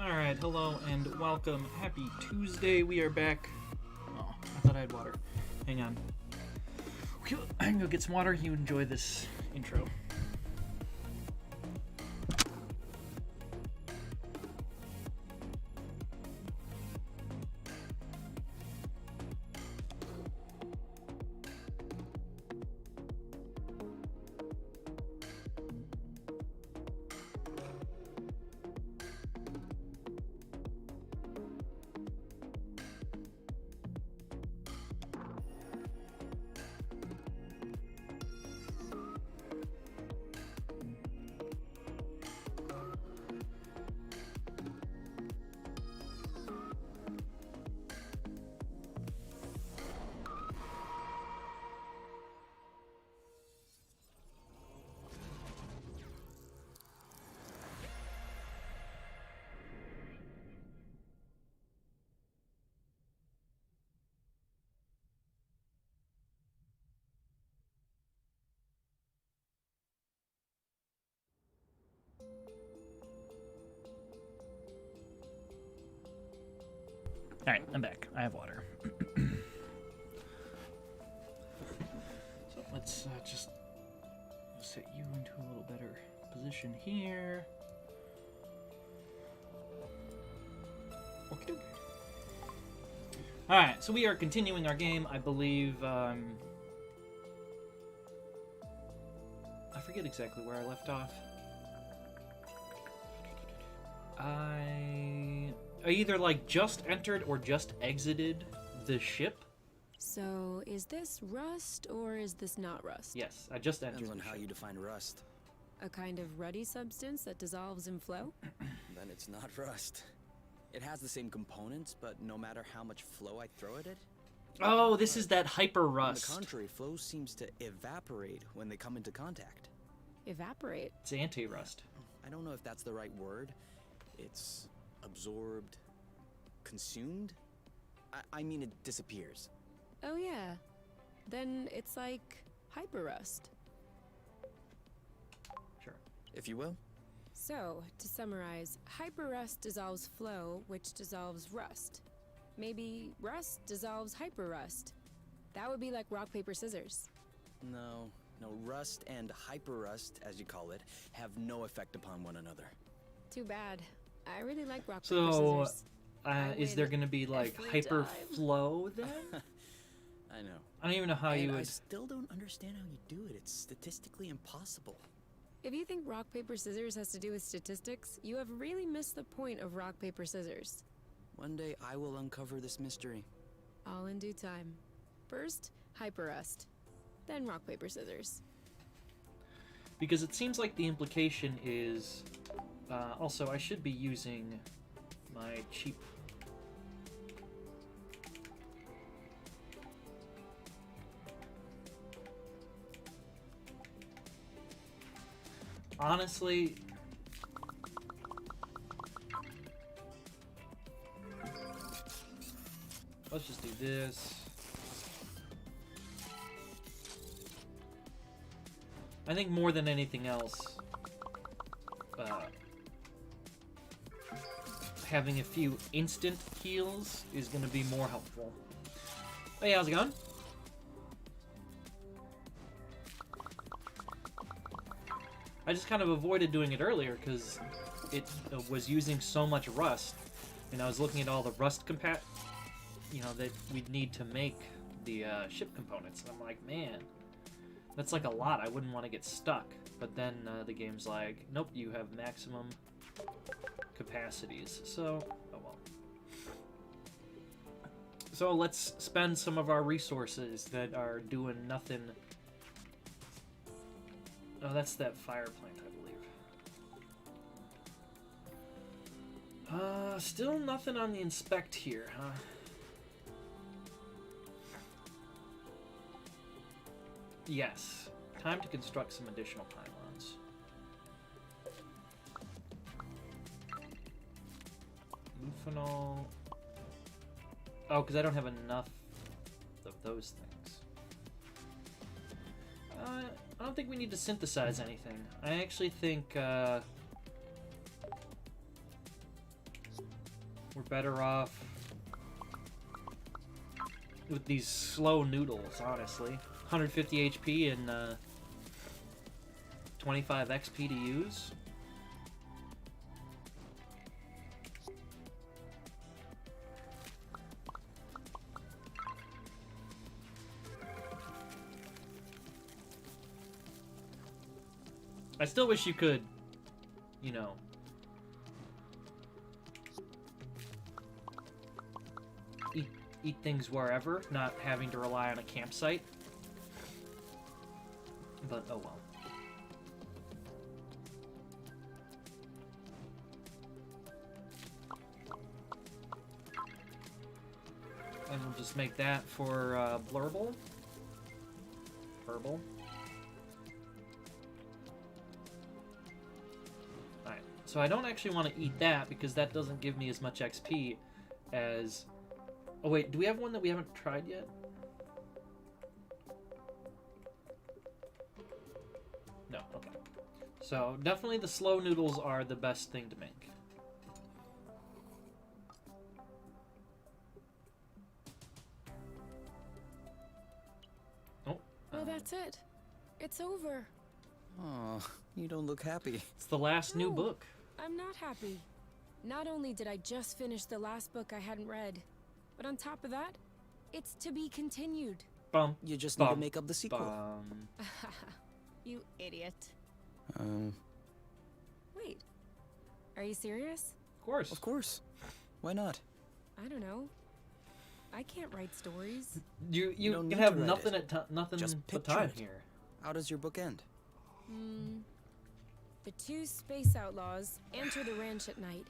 Alright, hello and welcome. Happy Tuesday. We are back. Oh, I thought I had water. Hang on. I can go get some water. You enjoy this intro. Alright, I'm back. I have water. So let's just set you into a little better position here. Okay. Alright, so we are continuing our game. I believe, I forget exactly where I left off. I either like just entered or just exited the ship. So, is this rust or is this not rust? Yes, I just entered. Depends on how you define rust. A kind of ruddy substance that dissolves in flow? Then it's not rust. It has the same components, but no matter how much flow I throw at it. Oh, this is that hyper rust. On the contrary, flow seems to evaporate when they come into contact. Evaporate? It's anti-rust. I don't know if that's the right word. It's absorbed, consumed? I mean, it disappears. Oh yeah. Then it's like hyper rust. Sure. If you will. So, to summarize, hyper rust dissolves flow, which dissolves rust. Maybe rust dissolves hyper rust. That would be like rock, paper, scissors. No, rust and hyper rust, as you call it, have no effect upon one another. Too bad. I really like rock, paper, So, scissors. is there going to be like every hyper time. flow then? I know. I don't even know how And you I would. still don't understand how you do it. It's statistically impossible. If you think rock, paper, scissors has to do with statistics, you have really missed the point of rock, paper, scissors. One day I will uncover this mystery. All in due time. First, hyper rust. Then rock, paper, scissors. Because it seems like the implication is. Also, I should be using my cheap. Honestly, let's just do this. I think more than anything else, having a few instant heals is going to be more helpful. Hey, how's it going? I just kind of avoided doing it earlier because it was using so much rust, and I was looking at all the rust that we'd need to make the ship components, and I'm like, man, that's like a lot. I wouldn't want to get stuck. But then the game's like, nope, you have maximum capacities. So, oh well. So let's spend some of our resources that are doing nothing. Oh, that's that fire plant, I believe. Still nothing on the inspect here, huh? Yes. Time to construct some additional pylons. Lufinol. Oh, because I don't have enough of those things. I don't think we need to synthesize anything. I actually think, We're better off with these slow noodles, honestly. 150 HP and 25 XP to use. I still wish you could, you know, eat things wherever, not having to rely on a campsite. But oh well. And we'll just make that for Blurble. Burble. Alright, so I don't actually want to eat that because that doesn't give me as much XP as... Oh wait, do we have one that we haven't tried yet? No, okay. So definitely the slow noodles are the best thing to make. Well, that's it. It's over. Oh, you don't look happy. It's the last new No. book. I'm not happy. Not only did I just finish the last book I hadn't read, but on top of that, it's to be continued. Bum. You just need to Bum. make up the sequel. Bum. You idiot. Wait. Are you serious? Of course. Of course. Why not? I don't know. I can't write stories. You don't can need have to write nothing it. nothing Just but picture time it. here. How does your book end? The two space outlaws enter the ranch at night,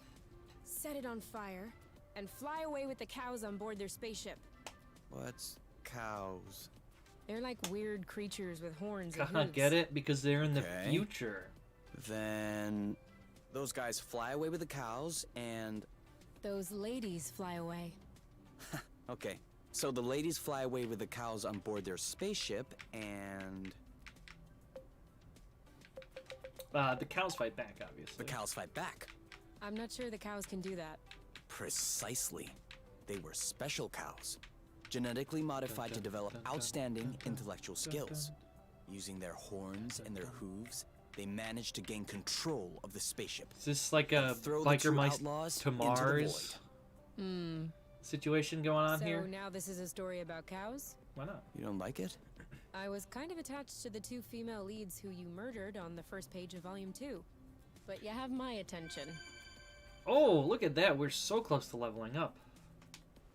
set it on fire, and fly away with the cows on board their spaceship. What's cows? They're like weird creatures with horns and Haha, hooves. get it? Because they're in the Okay. future. Then those guys fly away with the cows and... Those ladies fly away. Okay, so the ladies fly away with the cows on board their spaceship and... The cows fight back, obviously. The cows fight back. I'm not sure the cows can do that. Precisely. They were special cows. Genetically modified to develop outstanding intellectual skills. Using their horns and their hooves, they managed to gain control of the spaceship. Is this like a Throw the biker two mice outlaws to into the Mars situation going on So here? now this is a story about cows? Why not? You don't like it? I was kind of attached to the two female leads who you murdered on the first page of Volume 2. But you have my attention. Oh, look at that. We're so close to leveling up.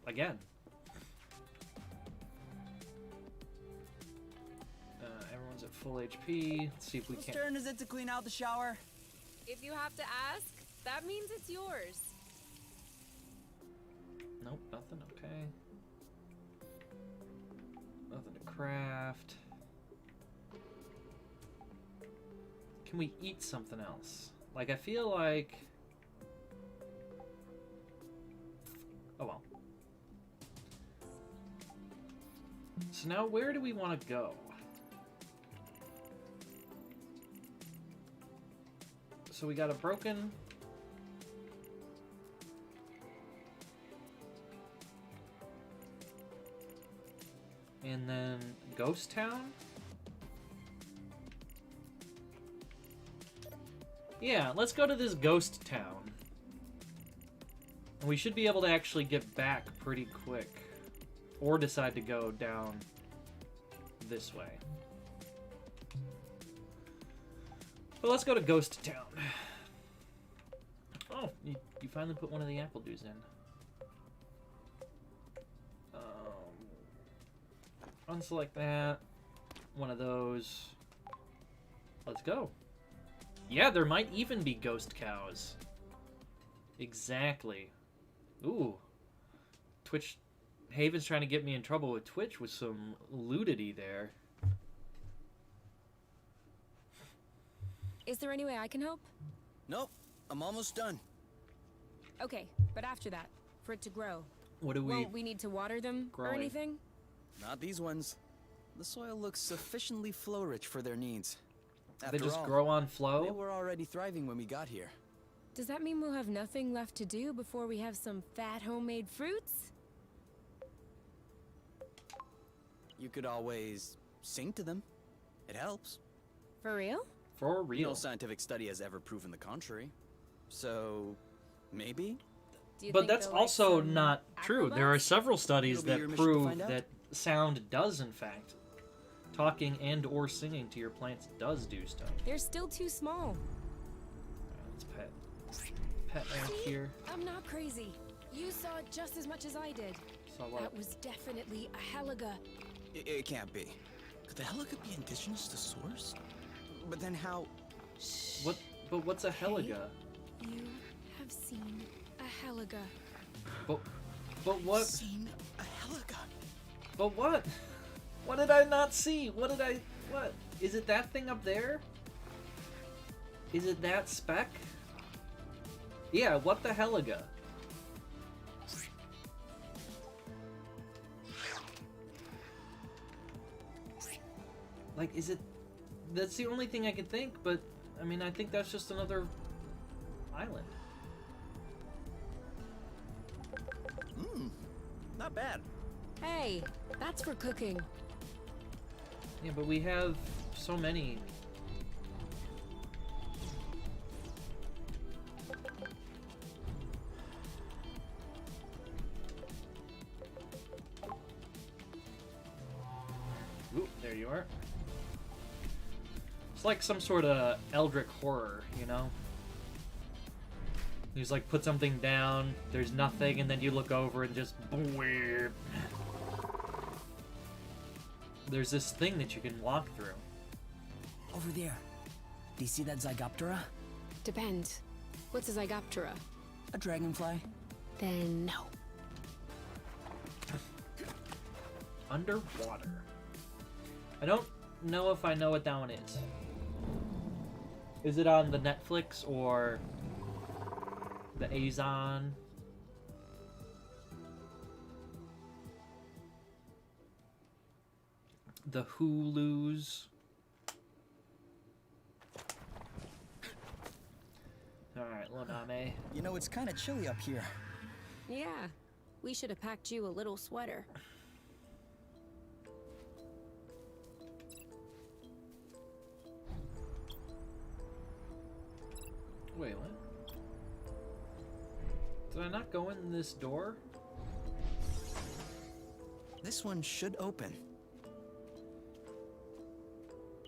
Again. Everyone's at full HP. Let's see if we Whose can... turn is it to clean out the shower? If you have to ask, that means it's yours. Nope, nothing. Okay. Nothing to craft. Can we eat something else? Like, I feel like... Oh well. So now where do we want to go? So we got a broken... And then Ghost Town? Yeah, let's go to this Ghost Town. And we should be able to actually get back pretty quick. Or decide to go down this way. But let's go to Ghost Town. Oh, you finally put one of the apple juice in. Unselect that. One of those. Let's go. Yeah, there might even be ghost cows. Exactly. Ooh. Twitch. Haven's trying to get me in trouble with Twitch with some ludity there. Is there any way I can help? Nope, I'm almost done. Okay, but after that, for it to grow, What do we... won't we need to water them or growing? anything? Not these ones. The soil looks sufficiently flow-rich for their needs. They After just all, grow on they flow? were already thriving when we got here. Does that mean we'll have nothing left to do before we have some fat homemade fruits? You could always sing to them. It helps. For real? For real. No scientific study has ever proven the contrary. So, maybe? Do you But think that's they'll like also some not true. There are acrobats? several studies It'll be that your mission to prove find out. that sound does, in fact, talking and or singing to your plants does do stuff. They're still too small. Let's pet Eric here. I'm not crazy. You saw it just as much as I did. So what? That was definitely a heliga. It can't be. Could the helica be indigenous to Source? But then how? What? But what's a heliga? You have seen a heliga. But what? Seen a helica. But what? What did I not see? What did I? What? Is it that thing up there? Is it that speck? Yeah. What the heliga? Like, is it... That's the only thing I could think, but, I mean, I think that's just another island. Not bad. Hey, that's for cooking. Yeah, but we have so many. Ooh, there you are. It's like some sort of eldritch horror, you know? You just like put something down, there's nothing, and then you look over and just boom. There's this thing that you can walk through. Over there. Do you see that Zygoptera? Depends. What's a Zygoptera? A dragonfly. Then no. Underwater. I don't know if I know what that one is. Is it on the Netflix or the Azon? The Hulus? Alright, Loname. You know, it's kind of chilly up here. Yeah, we should have packed you a little sweater. Wait, what? Did I not go in this door? This one should open.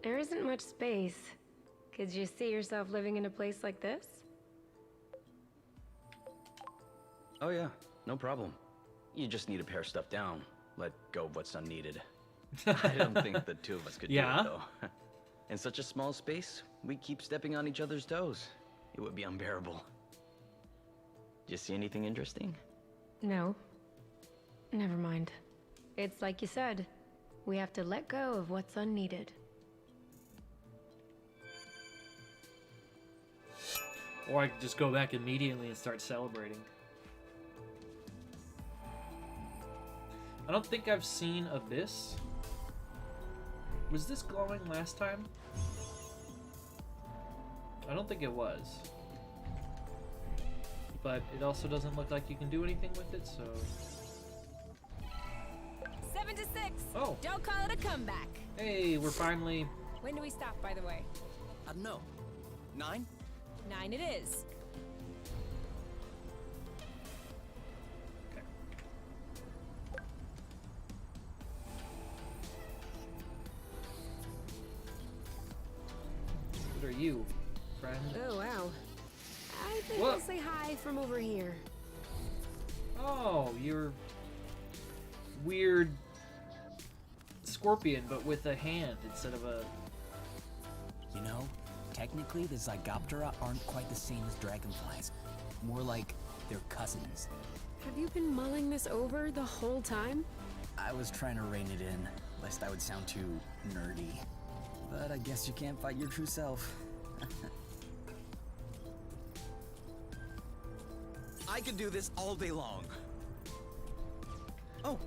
There isn't much space. Could you see yourself living in a place like this? Oh yeah, no problem. You just need to pare stuff down. Let go of what's unneeded. I don't think the two of us could Yeah? do it, though. In such a small space, we keep stepping on each other's toes. It would be unbearable. Did you see anything interesting? No. Never mind. It's like you said. We have to let go of what's unneeded. Or I could just go back immediately and start celebrating. I don't think I've seen Abyss. Was this glowing last time? I don't think it was. But it also doesn't look like you can do anything with it, so... 7 to 6. Oh. Don't call it a comeback. Hey, we're finally... When do we stop, by the way? I don't know. 9? 9 it is. Okay. What are you, friend? Oh, wow. I think What? I'll say hi from over here. Oh, you're... weird... scorpion, but with a hand instead of a... You know, technically the Zygoptera aren't quite the same as dragonflies. More like they're cousins. Have you been mulling this over the whole time? I was trying to rein it in, lest I would sound too nerdy. But I guess you can't fight your true self. I could do this all day long. Oh,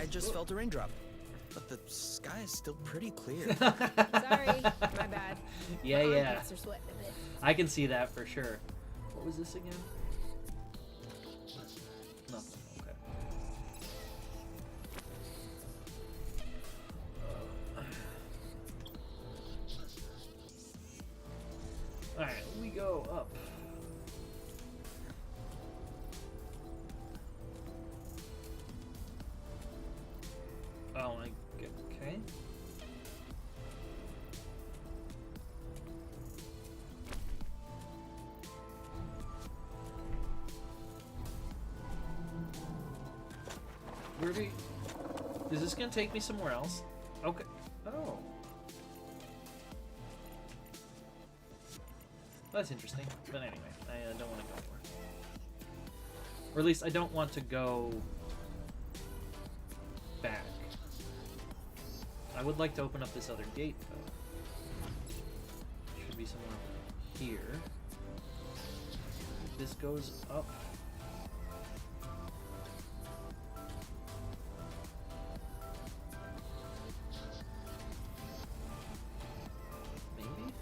I just felt a raindrop. But the sky is still pretty clear. Sorry, my bad. Yeah, My yeah. armpits are sweating a bit. I can see that for sure. What was this again? Nothing. Okay. All right, we go up. Oh, okay. Where do we... Is this gonna take me somewhere else? Okay. Oh. That's interesting. But anyway, I don't want to go anywhere. Or at least I don't want to go back. I would like to open up this other gate, though. Should be somewhere here. This goes up. Maybe?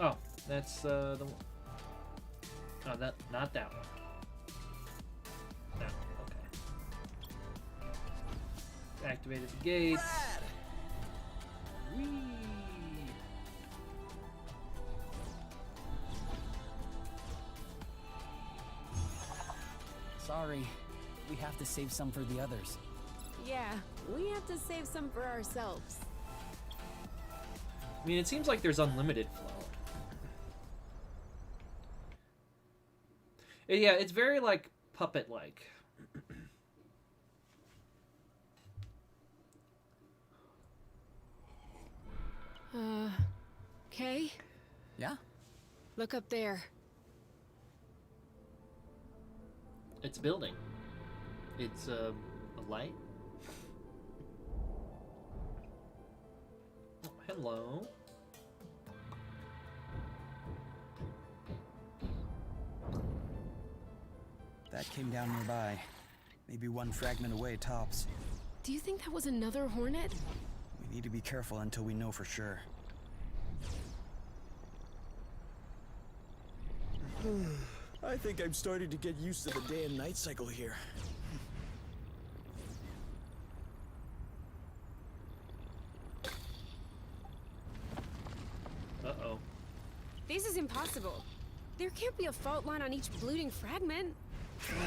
Oh, that's the one. Oh, not that one. That one, okay. Activated the gates. Whee! Sorry, we have to save some for the others. Yeah, we have to save some for ourselves. I mean, it seems like there's unlimited flow. Yeah, it's very, like, puppet-like. Okay? Yeah? Look up there. It's building. It's, a light. Oh, hello. That came down nearby. Maybe one fragment away, tops. Do you think that was another Hornet? We need to be careful until we know for sure. I think I'm starting to get used to the day and night cycle here. Uh-oh. This is impossible. There can't be a fault line on each polluting fragment.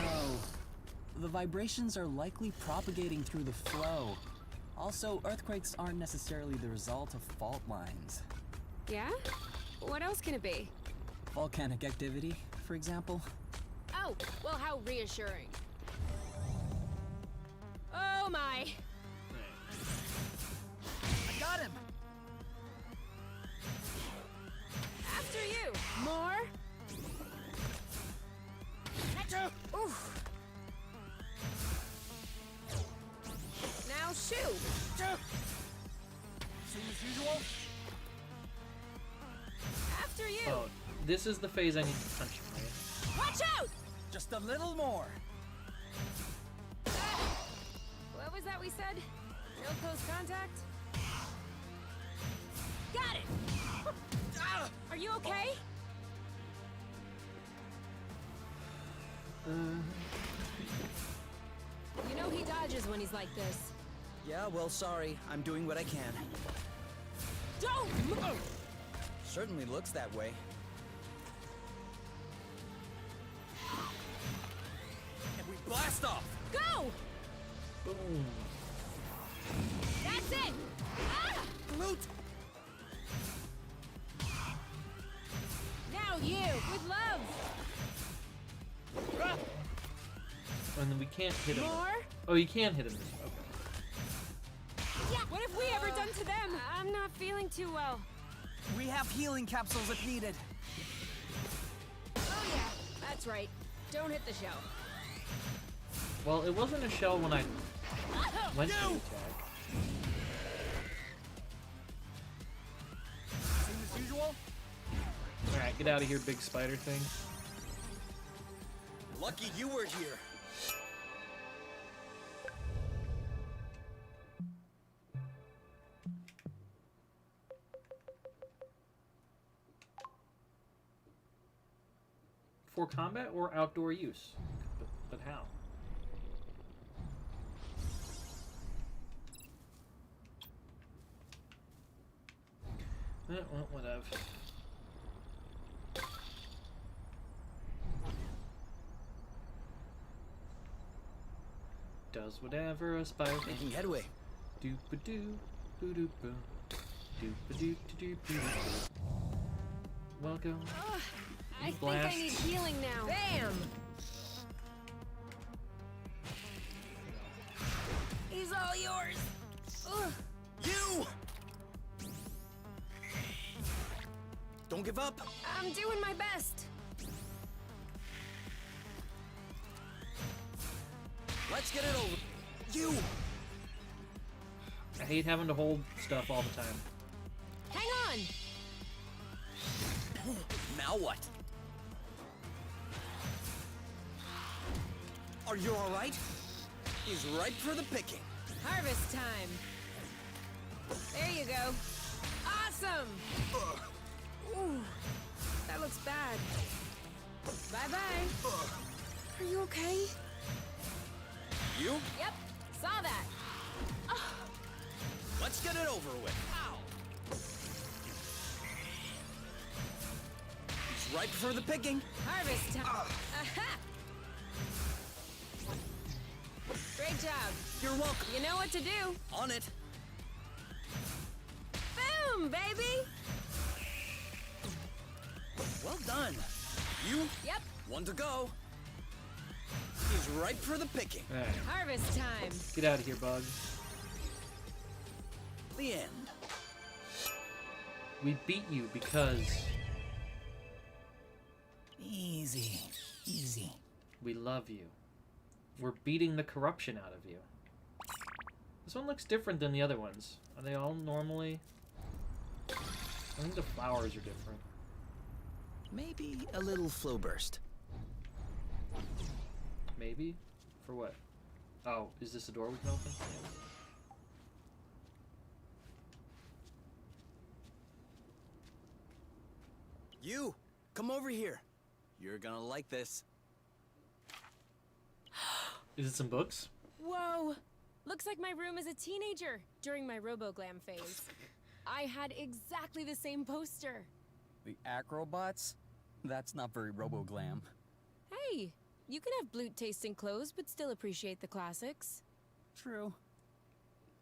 No. The vibrations are likely propagating through the flow. Also, earthquakes aren't necessarily the result of fault lines. Yeah? What else can it be? Volcanic activity, for example. Oh, well, how reassuring. Oh my! I got him! After you! More? Oof. Now shoot! Same as usual? After you! Oh, this is the phase I need to punch him, right? Watch out! Just a little more. What was that we said? Real close contact? Got it! Are you okay? You know he dodges when he's like this. Yeah, well, sorry. I'm doing what I can. Don't move! Certainly looks that way. And we blast off! Go! Boom. That's it! Ah! Loot! Now you, with love! And then we can't hit him. More? Oh, you can hit him. Okay. Yeah. What have we ever done to them? I'm not feeling too well. We have healing capsules if needed. Oh yeah, that's right. Don't hit the shell. Well, it wasn't a shell when I went to attack. Same as usual? Alright, get out of here, big spider thing. Lucky you were here. for combat or outdoor use. But how? Well, whatever. Does whatever a spider can. Making headway. Doop-a-doo, boo-doo-boo. Doop-a-doo-doo-doo-doo. Welcome. I Blast. think I need healing now. Bam! He's all yours. Ugh. You! Don't give up. I'm doing my best. Let's get it over. You! I hate having to hold stuff all the time. Hang on. Now what? Are you alright? He's ripe for the picking. Harvest time. There you go. Awesome. Ooh, that looks bad. Bye-bye. Are you okay? You? Yep, saw that. Let's get it over with. Ow! He's ripe for the picking. Harvest time. Aha! Great job. You're welcome. You know what to do. On it. Boom, baby. Well done. You? Yep, One to go. He's ripe for the picking. Alright, harvest time. get out of here, bug. The end. We beat you because Easy. Easy. we love you. We're beating the corruption out of you. This one looks different than the other ones. Are they all normally? I think the flowers are different. Maybe a little flow burst. Maybe? For what? Oh, is this a door we can open? You! Come over here. You're gonna like this. Is it some books? Whoa. Looks like my room as a teenager during my RoboGlam phase. I had exactly the same poster. The acrobots? That's not very robo-glam. Hey, you can have blute-tasting clothes but still appreciate the classics. True.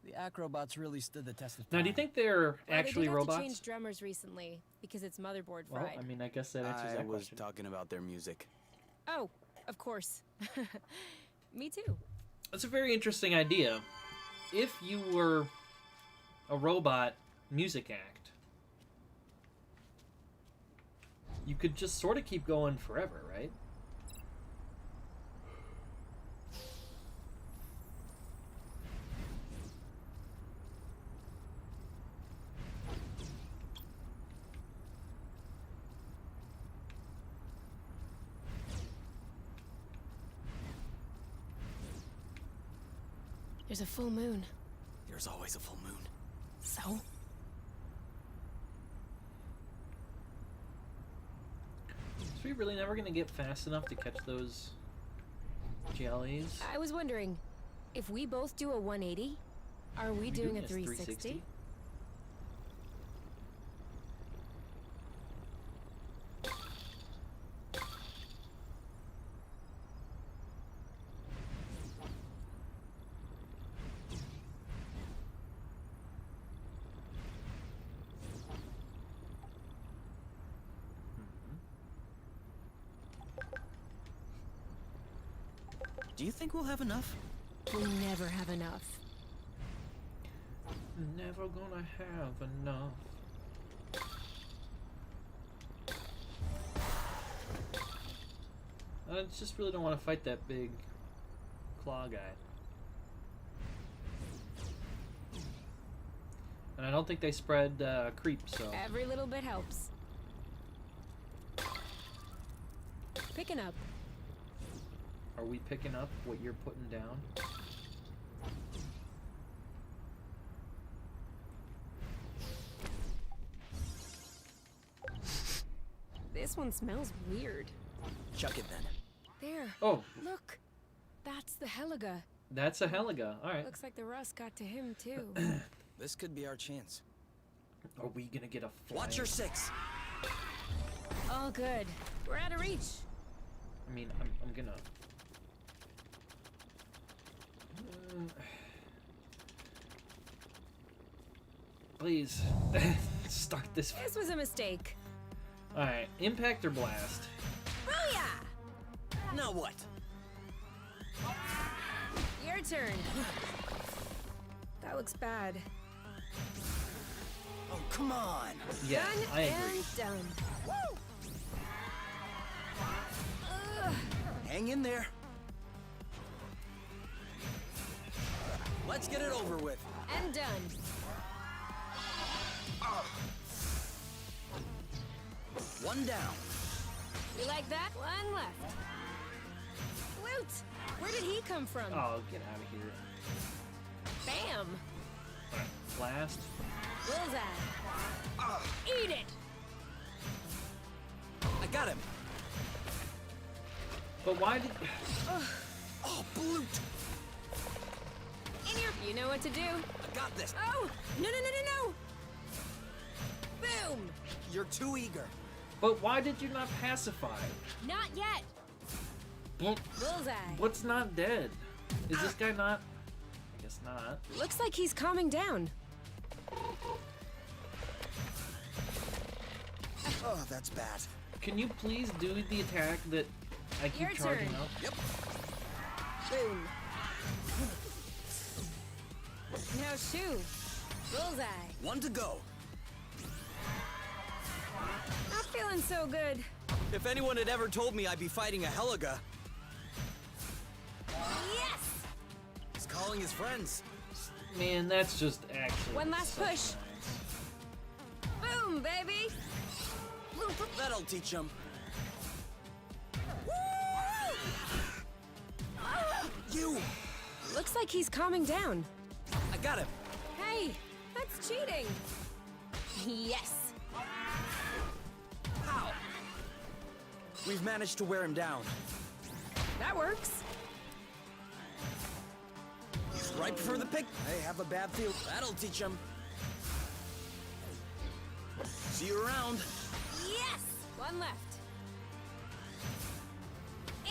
The acrobots really stood the test of time. Now, do you think they're actually Well, they did have to robots? change drummers recently because it's motherboard Well, fried. I mean, I guess that answers I that was question. talking about their music. Oh, of course. Me too. That's a very interesting idea. If you were a robot music act, you could just sort of keep going forever, right? There's a full moon. There's always a full moon. So? So we really never gonna get fast enough to catch those jellies? I was wondering, if we both do a 180, are we doing a 360? Do you think we'll have enough? We never have enough. Never gonna have enough. I just really don't want to fight that big claw guy. And I don't think they spread creep, so... Every little bit helps. Picking up. Are we picking up what you're putting down? This one smells weird. Chuck it then. There. Oh, Look. That's the Heliga. that's a Heliga. All right. Looks like the rust got to him, too. This could be our chance. Are we gonna get a flying? Watch your 6. All good. We're out of reach. I mean, I'm gonna. Please, start this. This was a mistake. All right, impact or blast. Booyah! Now what? Your turn. That looks bad. Oh, come on. Yeah, Done I agree. and done. Woo! Ugh. Hang in there. Let's get it over with. And done. One down. You like that? One left. Loot! Where did he come from? Oh, get out of here. Bam! Blast. Bullseye. Eat it! I got him. But why did? Oh, Blute. In your... You know what to do. I got this. Oh! No, no, no, no, no! Boom! You're too eager. But why did you not pacify? Not yet! Well, Bullseye. what's not dead? Is this guy not? I guess not. Looks like he's calming down. Oh, that's bad. Can you please do the attack that I keep Your charging turn. up? Yep. Boom. Now shoot. Bullseye. One to go. Not feeling so good. If anyone had ever told me I'd be fighting a Heliga, Yes! he's calling his friends. Man, that's just actually. One last such push. nice. Boom, baby! That'll teach him. You! Looks like he's calming down. I got him. Hey, that's cheating. Yes. How? We've managed to wear him down. That works. He's ripe for the pick. I have a bad feel. That'll teach him. See you around. Yes! One left.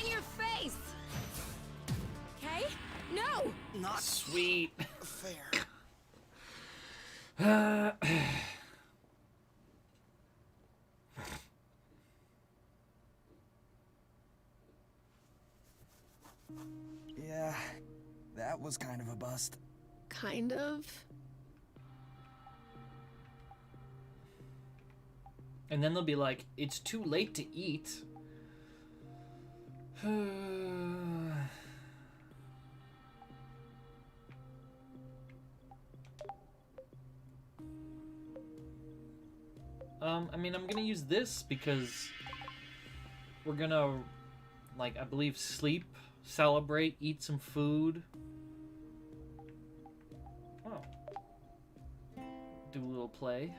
In your face! Okay? No! Not Sweet. fair. Yeah, that was kind of a bust. Kind of. And then they'll be like, "It's too late to eat." I mean, I'm gonna use this because we're gonna, like, I believe, sleep, celebrate, eat some food. Oh. Do a little play.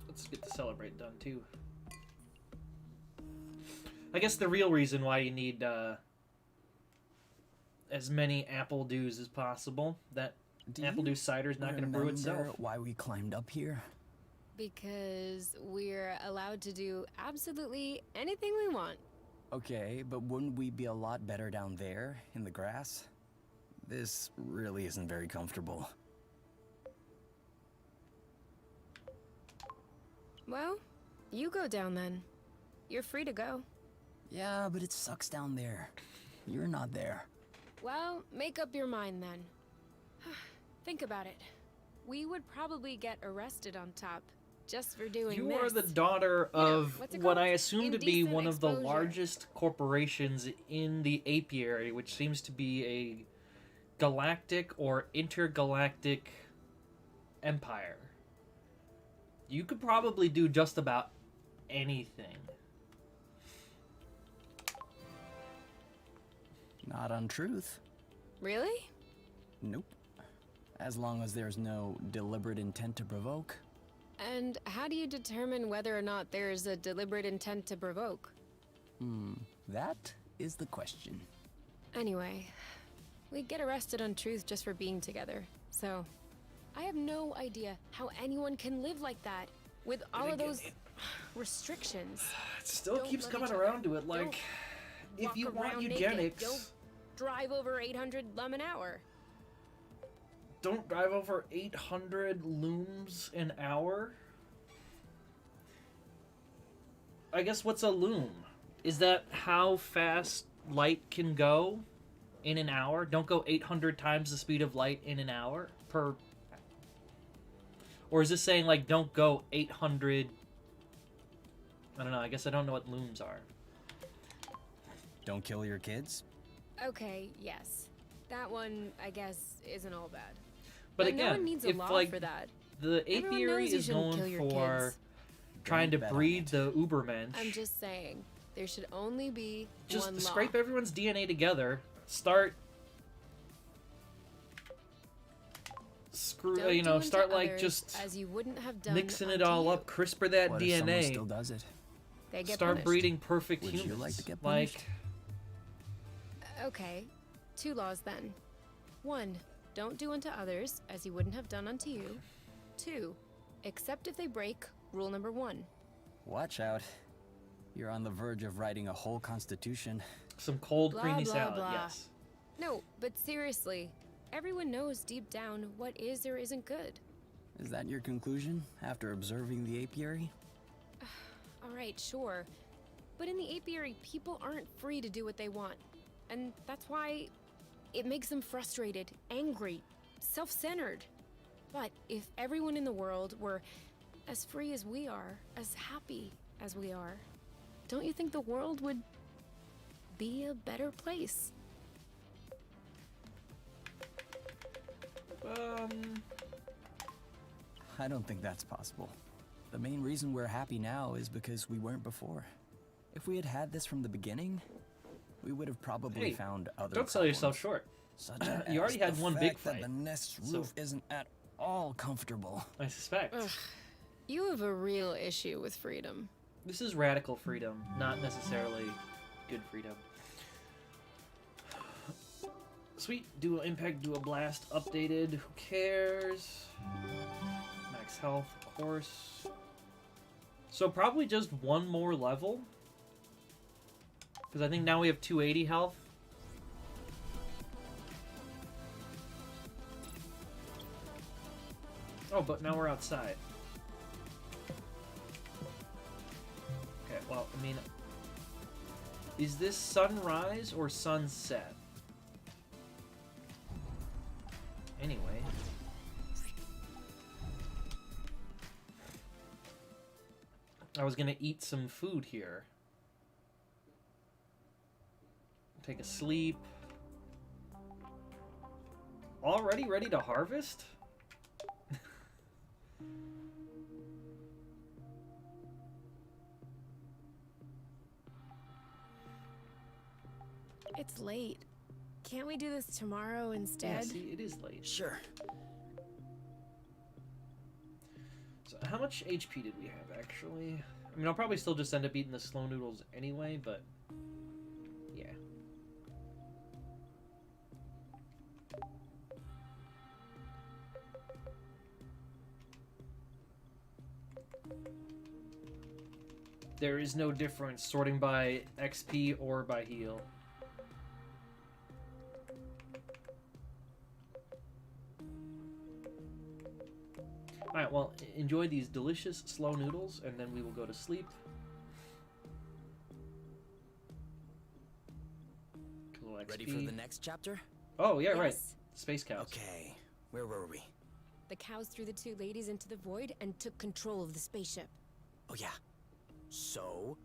Let's get the celebrate done too. I guess the real reason why you need as many apple dews as possible. That apple dew cider is not going to brew itself. Why we climbed up here? Because we're allowed to do absolutely anything we want. Okay, but wouldn't we be a lot better down there, in the grass? This really isn't very comfortable. Well, you go down then. You're free to go. Yeah, but it sucks down there. You're not there. Well, make up your mind then. Think about it. We would probably get arrested on top. just for doing You this. are the daughter You know, of what's it what called? I assume to be Indecent one of the exposure. largest corporations in the apiary, which seems to be a galactic or intergalactic empire. You could probably do just about anything. Not untruth. Really? Nope. As long as there's no deliberate intent to provoke. And how do you determine whether or not there's a deliberate intent to provoke? That is the question. Anyway, we get arrested on truth just for being together. So, I have no idea how anyone can live like that with all of those restrictions. It still Don't keeps love coming each other. around to it, like, if Walk you want around naked. eugenics, Don't drive over 800 lum an hour. don't drive over 800 looms an hour. I guess what's a loom? Is that how fast light can go in an hour? Don't go 800 times the speed of light in an hour per... Or is this saying, like, don't go 800... I don't know, I guess I don't know what looms are. Don't kill your kids? Okay, yes. That one, I guess, isn't all bad. But no again, one needs a if, law like, for that. the Everyone apiary knows you is shouldn't kill going your for kids. trying to Don't bet on breed it. the Ubermensch. I'm just saying, there should only be Just one scrape law. everyone's DNA together. Start... Don't you do know, unto start, like, others just as you wouldn't have done mixing it unto all you. up, CRISPR that What if someone DNA, still does it? They get start punished. breeding perfect Would you humans. like to get like, punished? Okay, 2 laws then. 1, don't do unto others as you wouldn't have done unto you. 2, except if they break rule number 1. Watch out. You're on the verge of writing a whole constitution. some cold, Blah, creamy blah, salad, blah. yes. No, but seriously, everyone knows deep down what is or isn't good. Is that your conclusion after observing the apiary? Alright, sure. But in the apiary, people aren't free to do what they want. And that's why it makes them frustrated, angry, self-centered. But if everyone in the world were as free as we are, as happy as we are, don't you think the world would be a better place? I don't think that's possible. The main reason we're happy now is because we weren't before. If we had had this from the beginning, we would have probably Hey, found other don't sell yourself problems, short. such You already as had the one big fact that fight, the nest's so- roof isn't at all comfortable. I suspect. You have a real issue with freedom. This is radical freedom, not necessarily good freedom. Sweet, dual impact, dual blast, updated, who cares? Max health, of course. So probably just one more level. Because I think now we have 280 health. Oh, but now we're outside. Okay, well, I mean... Is this sunrise or sunset? Anyway. I was gonna eat some food here. Take a sleep. Already ready to harvest? It's late. Can't we do this tomorrow Yeah, instead? see, it is late. Sure. So how much HP did we have, actually? I mean, I'll probably still just end up eating the slow noodles anyway, but... Yeah. There is no difference sorting by XP or by heal. Alright, well, enjoy these delicious slow noodles, and then we will go to sleep. Little Ready XP. for the next chapter? Oh, yeah, right. Yes. Space cows. Okay, where were we? The cows threw the two ladies into the void and took control of the spaceship. Oh yeah. So,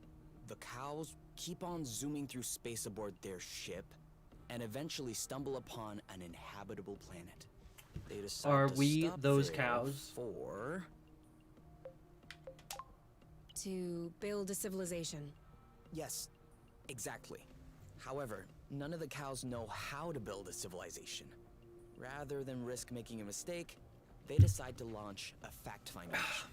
the cows keep on zooming through space aboard their ship, and eventually stumble upon an inhabitable planet. They decide Are to we stop those there cows? For To build a civilization. yes, exactly. However, none of the cows know how to build a civilization. Rather than risk making a mistake, they decide to launch a fact-finding mission.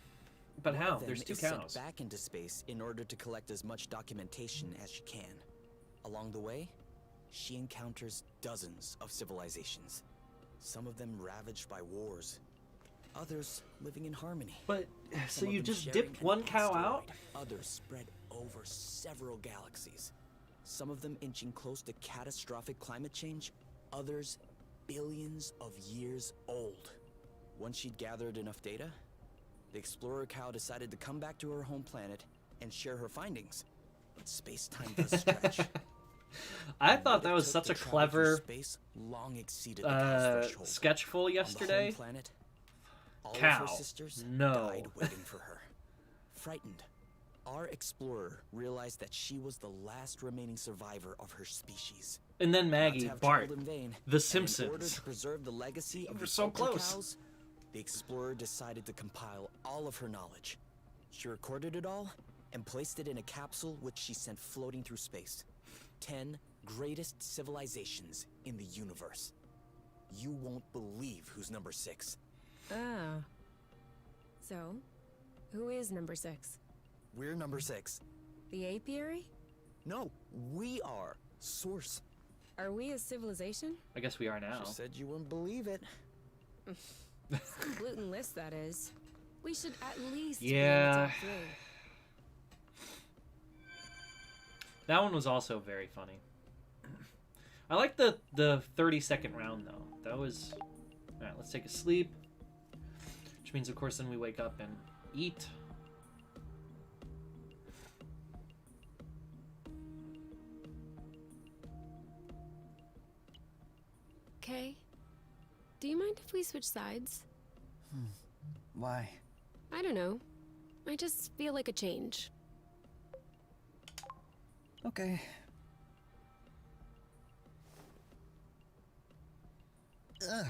But One how? of them There's 2 is sent cows. back into space in order to collect as much documentation as she can. Along the way, she encounters dozens of civilizations. Some of them ravaged by wars, others living in harmony. But so Some of you them just sharing dipped an one cow asteroid, out? Others spread over several galaxies. Some of them inching close to catastrophic climate change, others billions of years old. Once she'd gathered enough data, the explorer cow decided to come back to her home planet and share her findings. But space-time does stretch. I And thought what that it was took such to a travel through clever space long exceeded the cow's threshold. sketchful On the home yesterday. planet, all Cow. of her sisters No. died waiting for her. Frightened, our explorer realized that she was the last remaining survivor of her species. And then Not Maggie, to have Bart, traveled in vain, The and in order Simpsons. to preserve the legacy of We're the so Ultra close. Cows, the explorer decided to compile all of her knowledge. She recorded it all and placed it in a capsule which she sent floating through space. 10 greatest civilizations in the universe. You won't believe who's number 6. Ah. So, who is number 6? We're number 6. The apiary? No, we are. Source. Are we a civilization? I guess we are now. She said you wouldn't believe it. Some gluten list, that is. We should at least Yeah. be in the top 3. That one was also very funny. I like the 30-second round though. That was all right. Let's take a sleep, which means of course then we wake up and eat. Okay. Do you mind if we switch sides? Why? I don't know. I just feel like a change. Okay. Ugh,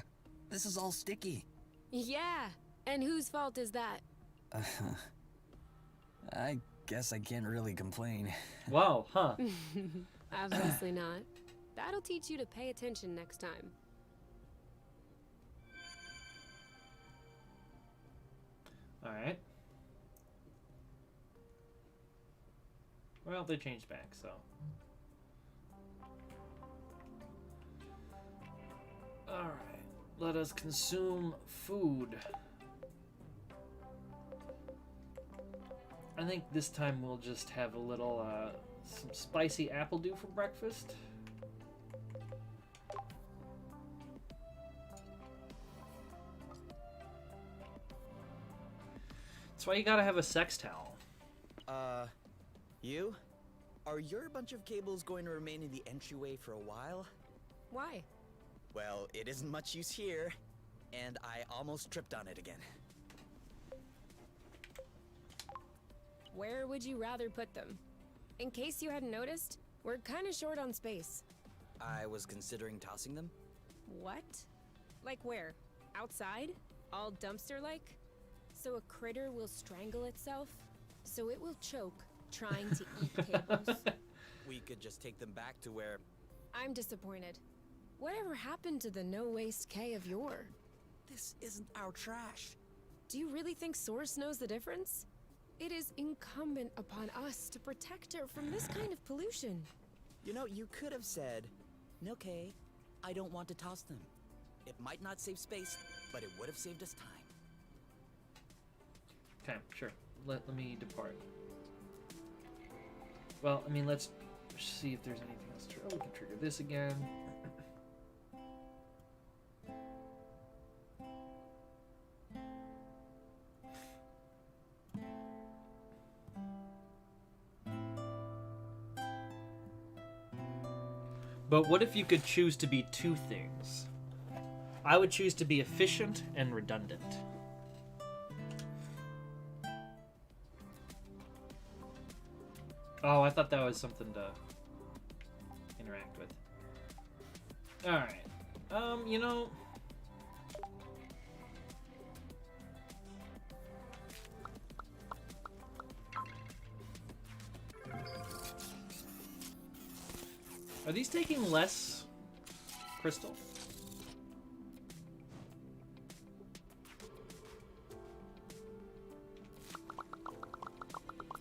this is all sticky. Yeah. And whose fault is that? I guess I can't really complain. Wow, huh? Obviously not. That'll teach you to pay attention next time. All right. Well, they changed back, so. All right. Let us consume food. I think this time we'll just have a little, some spicy apple dew for breakfast. That's why you gotta have a sex towel. You? Are your bunch of cables going to remain in the entryway for a while? Why? Well, it isn't much use here, and I almost tripped on it again. Where would you rather put them? In case you hadn't noticed, we're kind of short on space. I was considering tossing them. What? Like where? Outside? All dumpster-like? So a critter will strangle itself? So it will choke trying to eat cables? We could just take them back to where... I'm disappointed. Whatever happened to the no-waste K of yore? This isn't our trash. Do you really think Source knows the difference? It is incumbent upon us to protect her from this kind of pollution. You know, you could have said, okay, I don't want to toss them. It might not save space, but it would have saved us time. Okay, sure. Let me depart. Well, I mean, let's see if there's anything else. Oh, we can trigger this again. But what if you could choose to be 2 things? I would choose to be efficient and redundant. Oh, I thought that was something to interact with. Alright. You know... Are these taking less crystal?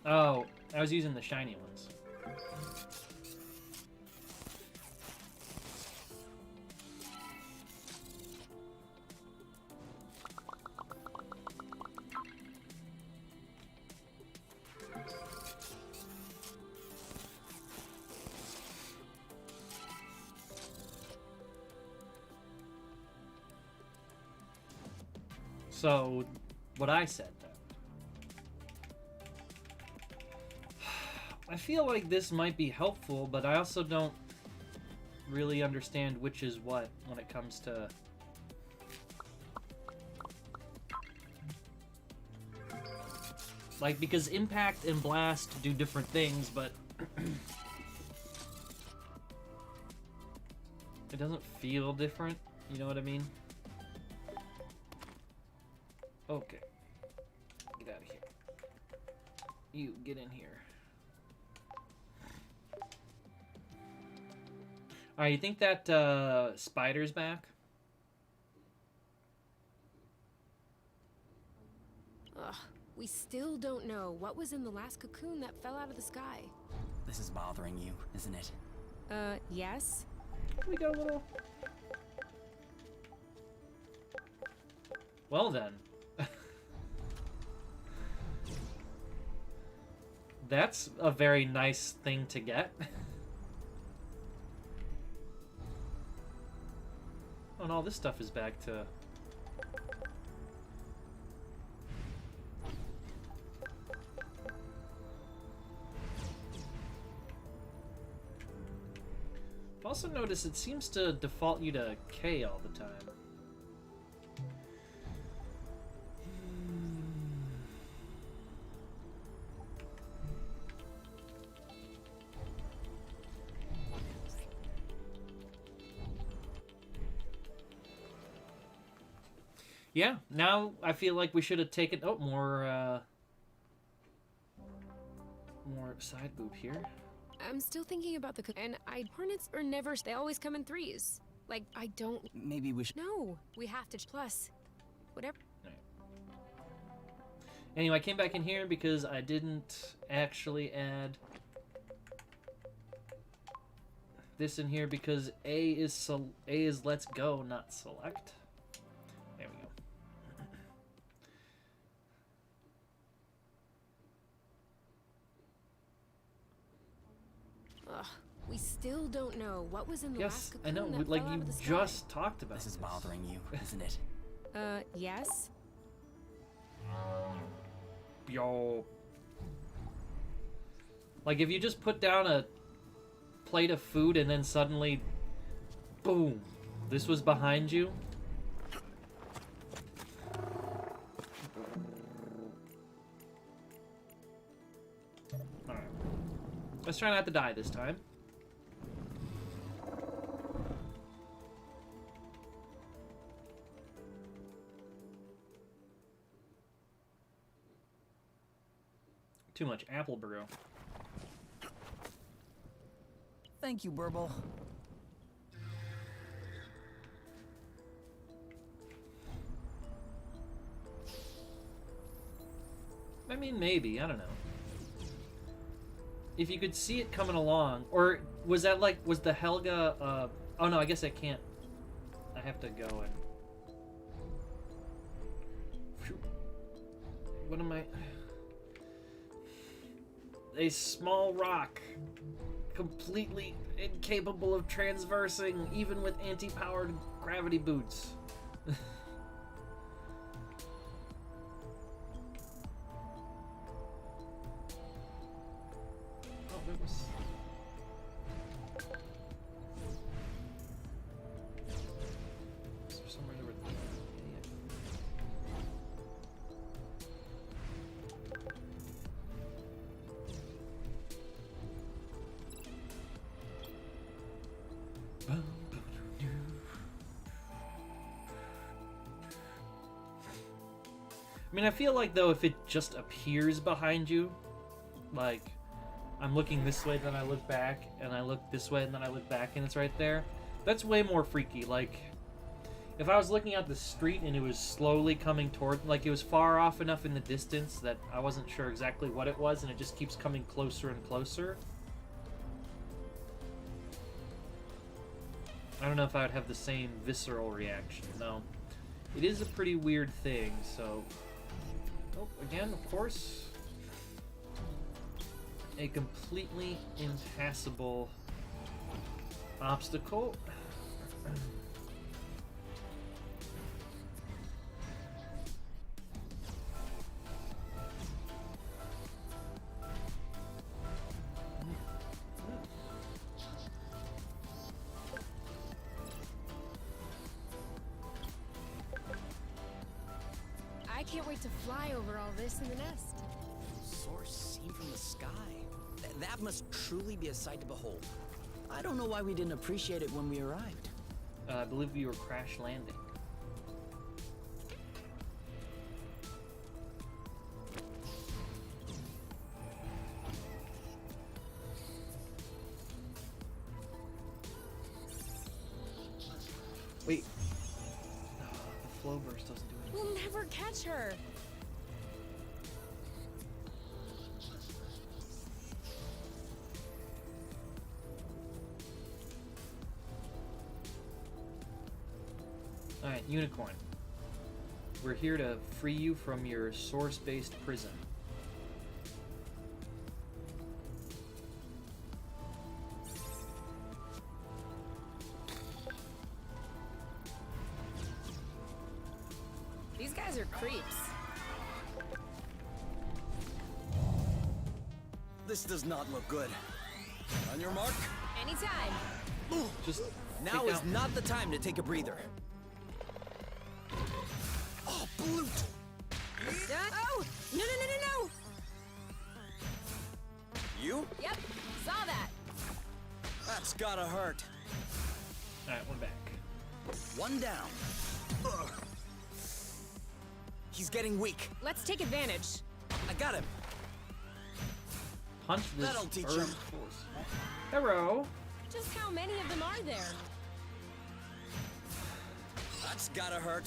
Oh, I was using the shiny ones. So, what I said then. I feel like this might be helpful, but I also don't really understand which is what when it comes to... Like, because Impact and Blast do different things, but... it doesn't feel different, you know what I mean? Okay. Get out of here. You, get in here. Alright, you think that spider's back? Ugh, we still don't know what was in the last cocoon that fell out of the sky. This is bothering you, isn't it? Yes? We got a little... Well then. That's a very nice thing to get. Oh, and all this stuff is back to... I've also noticed it seems to default you to K all the time. Yeah, now I feel like we should have taken... Oh, more side boob here. I'm still thinking about the and hornets are never... They always come in threes. Like, I don't... Maybe we should... No, we have to... Plus, whatever... Right. Anyway, I came back in here because I didn't actually add this in here because A is let's go, not select. There we go. Ugh, we still don't know what was in the last Yes, cocoon I know. that Like fell out you of the sky. just talked about This is bothering you, isn't it? Yes? Yo. Like if you just put down a plate of food and then suddenly, boom, this was behind you. Alright. Let's try not to die this time. Too much apple brew. Thank you, Burble. I mean, maybe. I don't know. If you could see it coming along. Or was that like... Was the Helga... oh, no. I guess I can't. I have to go and... Phew. What am I... A small rock. Completely incapable of transversing, even with anti-powered gravity boots. Is there somewhere to I mean, I feel like, though, if it just appears behind you, like, I'm looking this way, then I look back, and I look this way, and then I look back, and it's right there, that's way more freaky. Like, if I was looking out the street and it was slowly coming toward, like, it was far off enough in the distance that I wasn't sure exactly what it was, and it just keeps coming closer and closer, I don't know if I would have the same visceral reaction. No. It is a pretty weird thing, so... Oh, again, of course. A completely impassable obstacle. I can't wait to fly over all this in the nest. Source seen from the sky. That must truly be a sight to behold. I don't know why we didn't appreciate it when we arrived. I believe we were crash landing. Wait. The flow burst doesn't do anything. We'll never catch her. Alright, Unicorn. We're here to free you from your source-based prison. These guys are creeps. This does not look good. On your mark. Anytime. Just Now take is out- not the time to take a breather. Oh, blute! Oh! No, no, no, no, no! You? Yep, saw that. That's gotta hurt. Alright, we're back. One down. Ugh. He's getting weak. Let's take advantage. I got him. Punch this That'll teach earth him. force. Hello. Just how many of them are there? That's gotta hurt.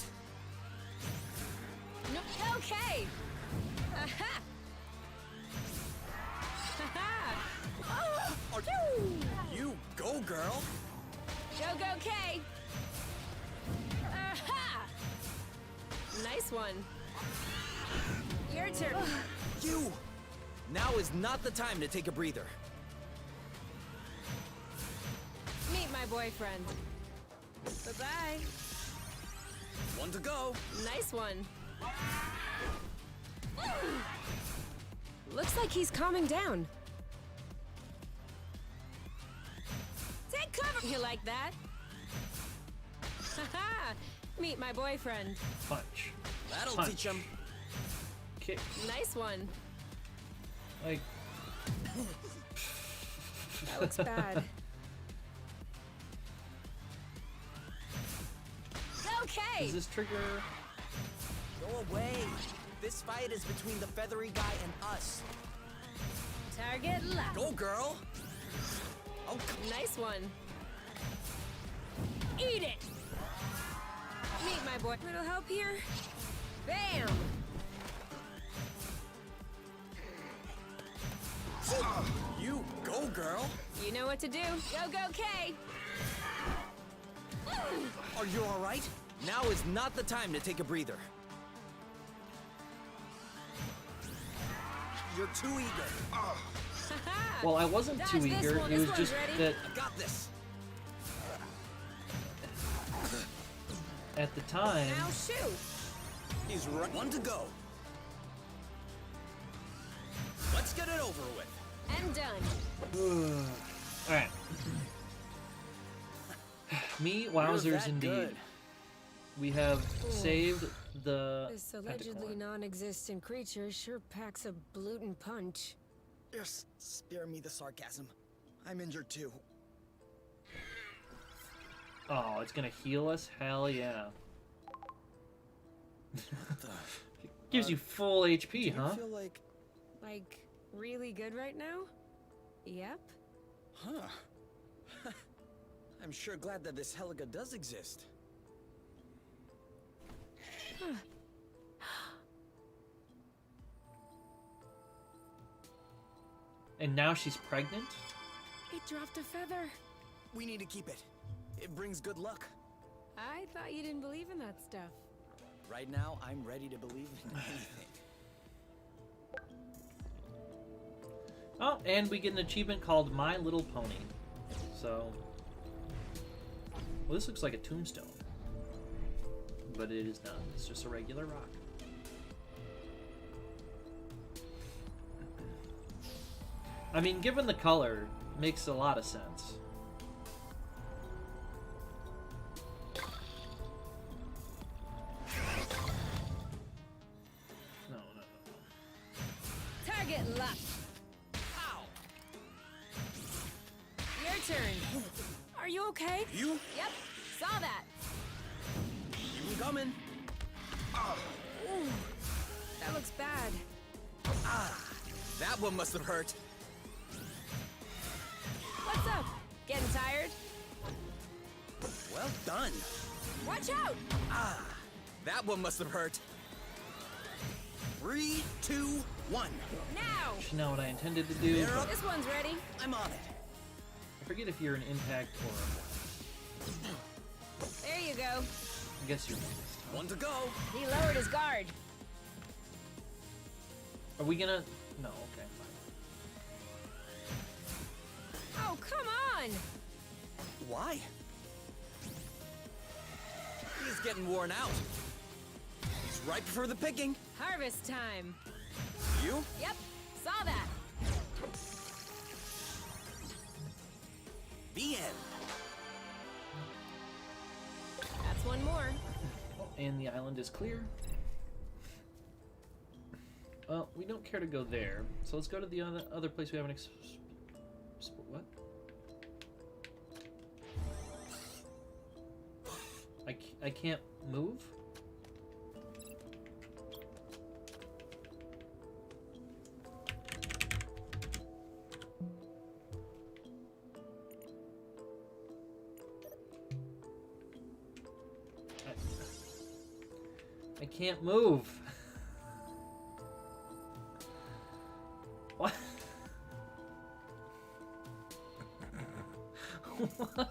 No, okay. Aha! Haha! Oh, phew! You go, girl. Go, go, Kay! Aha! Nice one. Your turn. You. Now is not the time to take a breather. Meet my boyfriend. Bye-bye. One to go. Nice one. Looks like he's calming down. Take cover! You like that? Haha! Meet my boyfriend. Punch. That'll Punch. teach him. Kick. Nice one. Like, That looks bad. Okay! does this trigger? Go away. This fight is between the feathery guy and us. Target left. Go, girl. Oh, Nice one. Eat it! Meet my boy. Little help here? Bam! you go, girl. You know what to do. Go, go, Kay! Are you all right? Now is not the time to take a breather. You're too eager. Haha! Well, I wasn't Dodge too this eager. one, It this was one's just ready. that I got this. at the time. Now shoot! He's right. One to go. Let's get it over with. And done. Alright. Me, You're wowzers that indeed. good. We have saved the This allegedly pentacorn. non-existent creature sure packs a blootin' punch. Just spare me the sarcasm. I'm injured too. Oh, it's gonna heal us? Hell yeah. Gives you full HP, huh? I feel like... Like, really good right now? Yep. Huh. I'm sure glad that this Heliga does exist. And now she's pregnant? It dropped a feather. We need to keep it. It brings good luck. I thought you didn't believe in that stuff. Right now, I'm ready to believe in anything. Oh, and we get an achievement called My Little Pony. So... Well, this looks like a tombstone. But it is not. It's just a regular rock. I mean, given the color, it makes a lot of sense. No. Target locked. Ow! Your turn. Are you okay? You? Yep. Saw that. You coming? Ooh, that looks bad. That one must have hurt. What's up? Getting tired? Well done. Watch out! That one must have hurt. 3, 2, 1. Now! Actually, not what I intended to do. They're up. But This one's ready. I'm on it. I forget if you're an impact or There you go. I guess you're. One to go. He lowered his guard. Are we gonna? No. Okay. Fine. Oh, come on! Why? He's getting worn out. He's ripe for the picking. Harvest time. You? Yep, saw that. The end. That's one more. And the island is clear. Well, we don't care to go there, so let's go to the other place we haven't. What? I can't move. I can't move. What? What?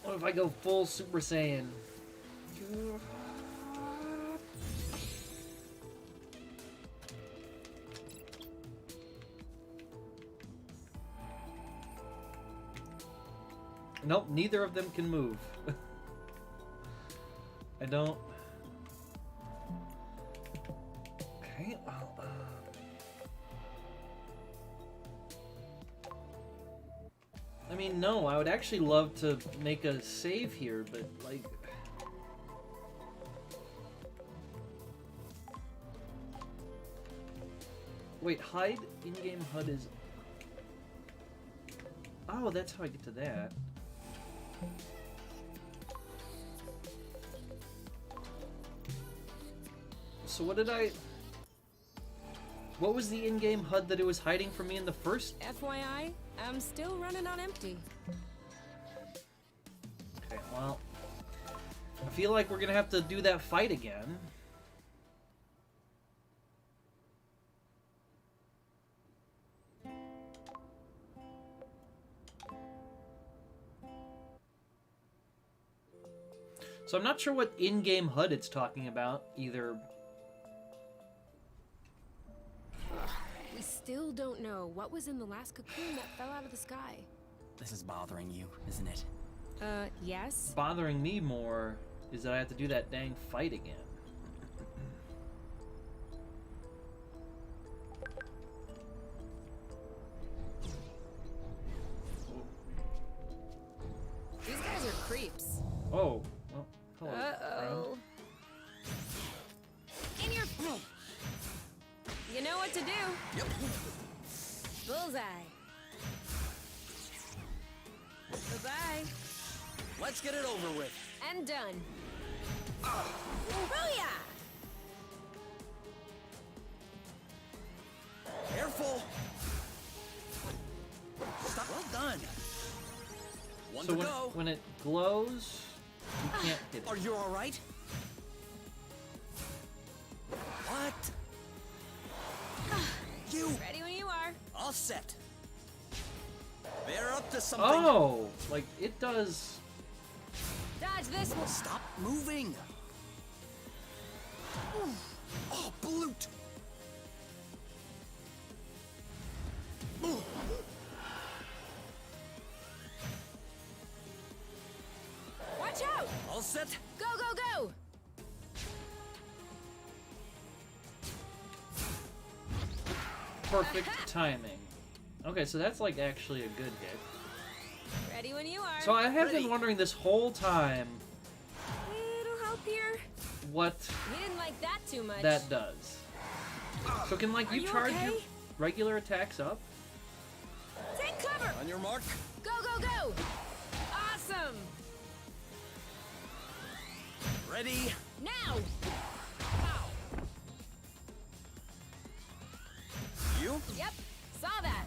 What if I go full Super Saiyan? Nope, neither of them can move. I don't... Okay, well, I mean, no, I would actually love to make a save here, but, like... Wait, hide? In-game HUD is... Oh, that's how I get to that. So what did I... What was the in-game HUD that it was hiding from me in the first? FYI, I'm still running on empty. Okay, well... I feel like we're gonna have to do that fight again. So I'm not sure what in-game HUD it's talking about, either. We still don't know what was in the last cocoon that fell out of the sky. This is bothering you, isn't it? Yes? Bothering me more is that I have to do that dang fight again. These guys are creeps. Oh, well, hello, Uh-oh. friend. Let's get it over with. And done. Booyah! Careful. Stop. Well done. One So to when, go. when it glows, you can't hit Are it. you all right? What? You Ready when you are. all set? They're up to something. Oh, like it does. Dodge this one. Stop moving. Oh, Bloot. Watch out! All set? Go, go, go! Perfect timing. Okay, so that's like actually a good hit. Ready when you are. So I have Ready. been wondering this whole time Little help here. what He didn't like that too much. that does. So can like Are you you charge your okay? regular attacks up? Take cover! On your mark. Go, go, go! Awesome! Ready. Now! You. Yep, saw that.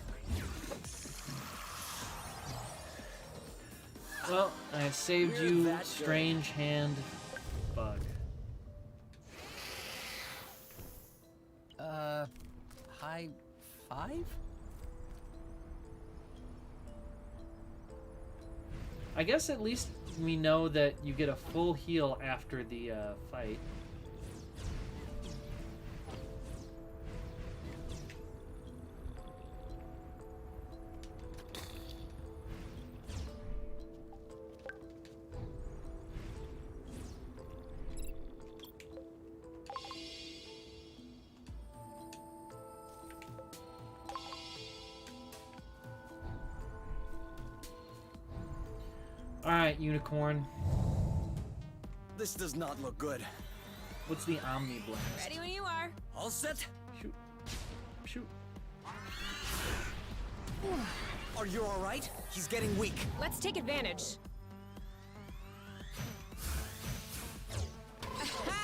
Well, I saved You're you, that good. strange hand bug. High five? I guess at least we know that you get a full heal after the fight. Alright, Unicorn. This does not look good. What's the Omni Blast? Ready when you are. All set? Shoot. Shoot. Are you all right? He's getting weak. Let's take advantage.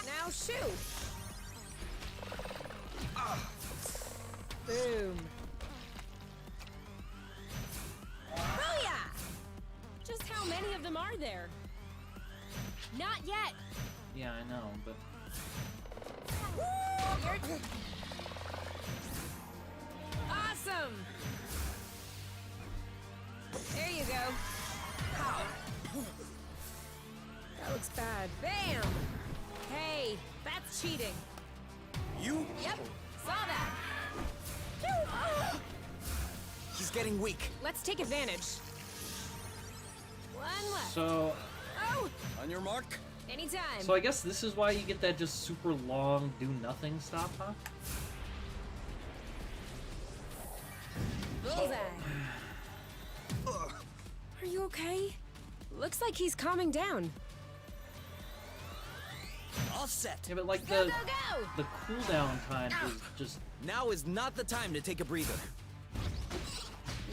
Now shoot! Boom. Booyah! Just how many of them are there? Not yet! Yeah, I know, but You're... Awesome! There you go. That looks bad. Bam! Hey, that's cheating. You? Yep, saw that. He's getting weak. Let's take advantage. One left. so Oh, On your mark. anytime. so I guess this is why you get that just super long do nothing stop, huh? Bullseye. Are you okay? Looks like he's calming down. All set. Yeah, but like Go, the go, go! the cooldown time is just Now is not the time to take a breather.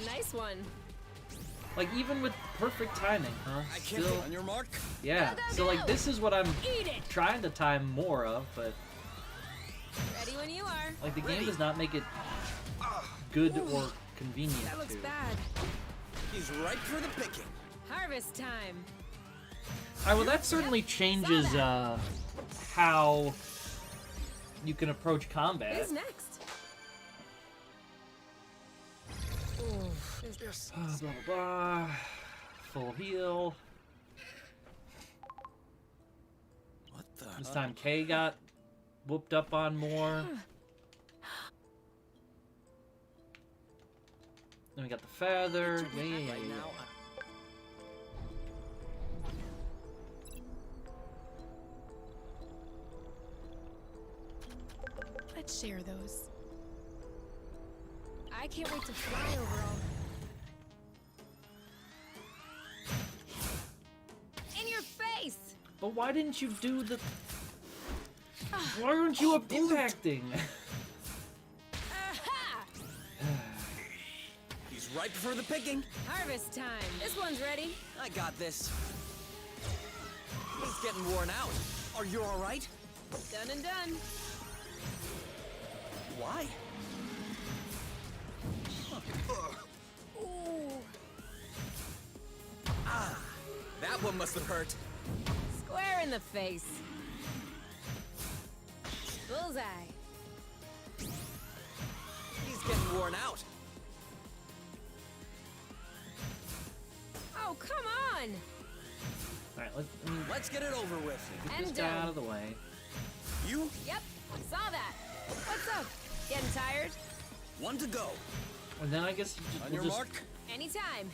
Nice one. like even with perfect timing, huh? I can't. Still, On your mark. yeah. Go, go, So like go! this is what I'm Eat it! trying to time more of, but Ready when you are. like the game Ready. does not make it good or convenient That looks to. bad. He's ripe for the picking. Harvest time. Alright, well that certainly changes how you can approach combat. Who's next? Ooh, this- Blah blah blah. Full heal. What the? This time Kay got whooped up on more. Then we got the feather. Yeah, yeah, yeah, Right yeah. now. Let's share those. I can't wait to fly over all. In your face! But why didn't you do the? Why aren't you up impacting? Aha! He's ripe for the picking. Harvest time. This one's ready. I got this. He's getting worn out. Are you all right? Done and done. Why? Ooh. Ah, that one must have hurt. Square in the face. Bullseye. He's getting worn out. Oh, come on! All right, Let's get it over with. get And this guy done. out of the way. You, Yep, saw that. What's up? Getting tired? one to go. And then I guess you just, On we'll your just mark. Anytime.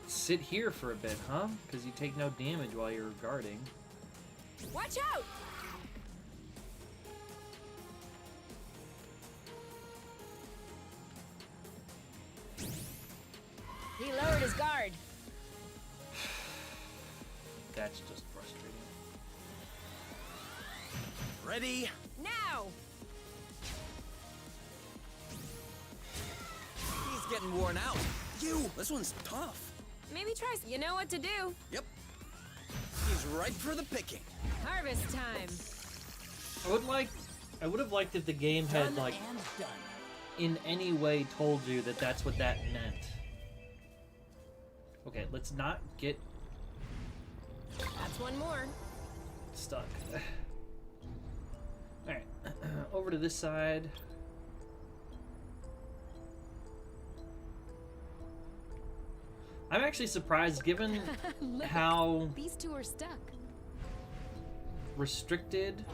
sit here for a bit, huh? Because you take no damage while you're guarding. Watch out! He lowered his guard. That's just frustrating. Ready? Now! He's getting worn out. You, this one's tough. Maybe try. You know what to do. Yep. He's ripe for the picking. Harvest time. I would have liked if the game had like and done. in any way told you that that's what that meant. Okay, let's not get That's one more. stuck. Alright, over to this side. I'm actually surprised given Look, how these two are stuck. restricted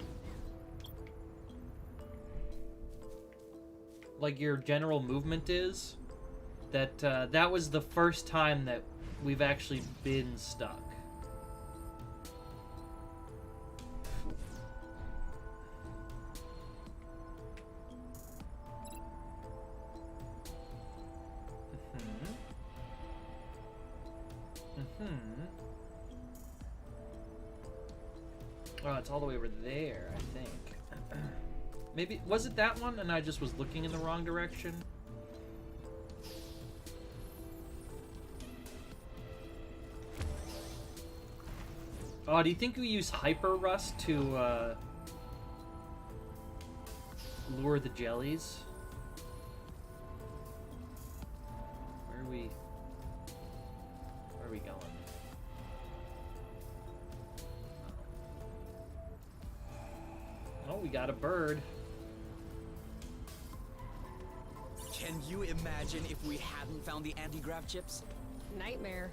like your general movement is, that that was the first time that we've actually been stuck. Oh, it's all the way over there, I think. Maybe, was it that one and I just was looking in the wrong direction? Oh, do you think we use Hyper Rust to lure the jellies? Where are we going? Oh, we got a bird. Can you imagine if we hadn't found the anti-grav chips? Nightmare.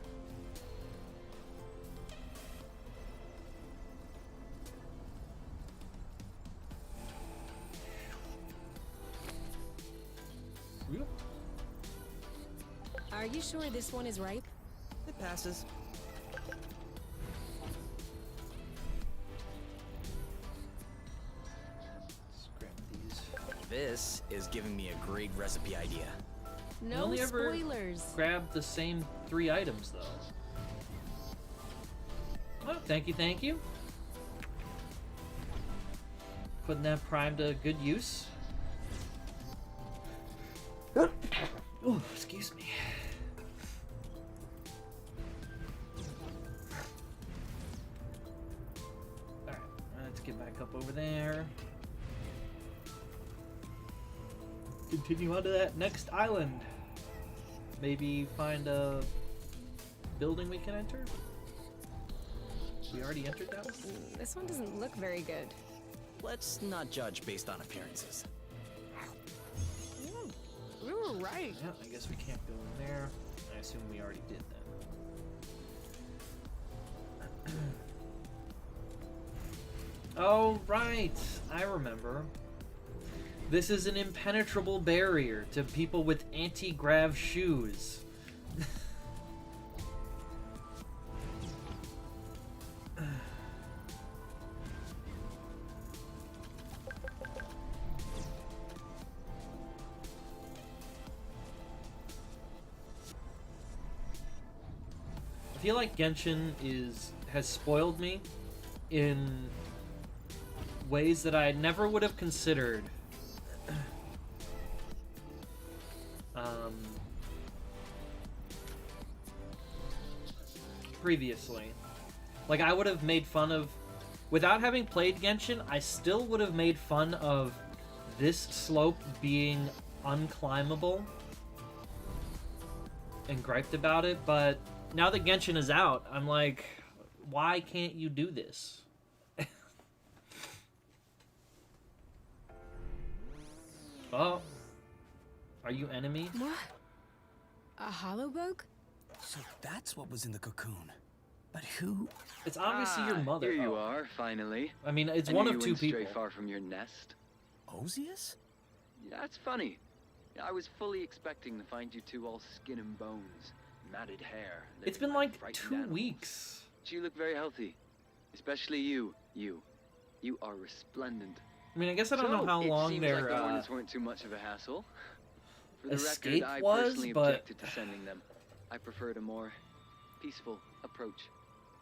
Whoop. Are you sure this one is ripe? It passes. Let's grab these. This is giving me a great recipe idea. No only ever spoilers. Grab the same 3 items, though. Oh, thank you, thank you. Putting that prime to good use. Oh, excuse me. Alright, let's get back up over there. Continue on to that next island. Maybe find a building we can enter? We already entered that one? This one doesn't look very good. Let's not judge based on appearances. We were right. Yeah, I guess we can't go in there. I assume we already did then. Oh, right. I remember. This is an impenetrable barrier to people with anti-grav shoes. I feel like Genshin has spoiled me in ways that I never would have considered. Previously. Like, I would have made fun of... Without having played Genshin, I still would have made fun of this slope being unclimbable and griped about it, but now that Genshin is out, I'm like, why can't you do this? Oh. Are you enemy? What? A hollow bug? So that's what was in the cocoon. But who? It's obviously your mother. Here you Oh. are, finally. I mean, it's I one knew of you two went people. Stray far from your nest. Ozius? Yeah, that's funny. I was fully expecting to find you two all skin and bones, matted hair. It's living been like frightened 2 animals. weeks. But you look very healthy, especially you. You are resplendent. I mean, I guess I don't know how it long seems their like the hornets weren't too much of a hassle. For the escape record, I was, personally but- objected to sending them. I preferred a more peaceful approach.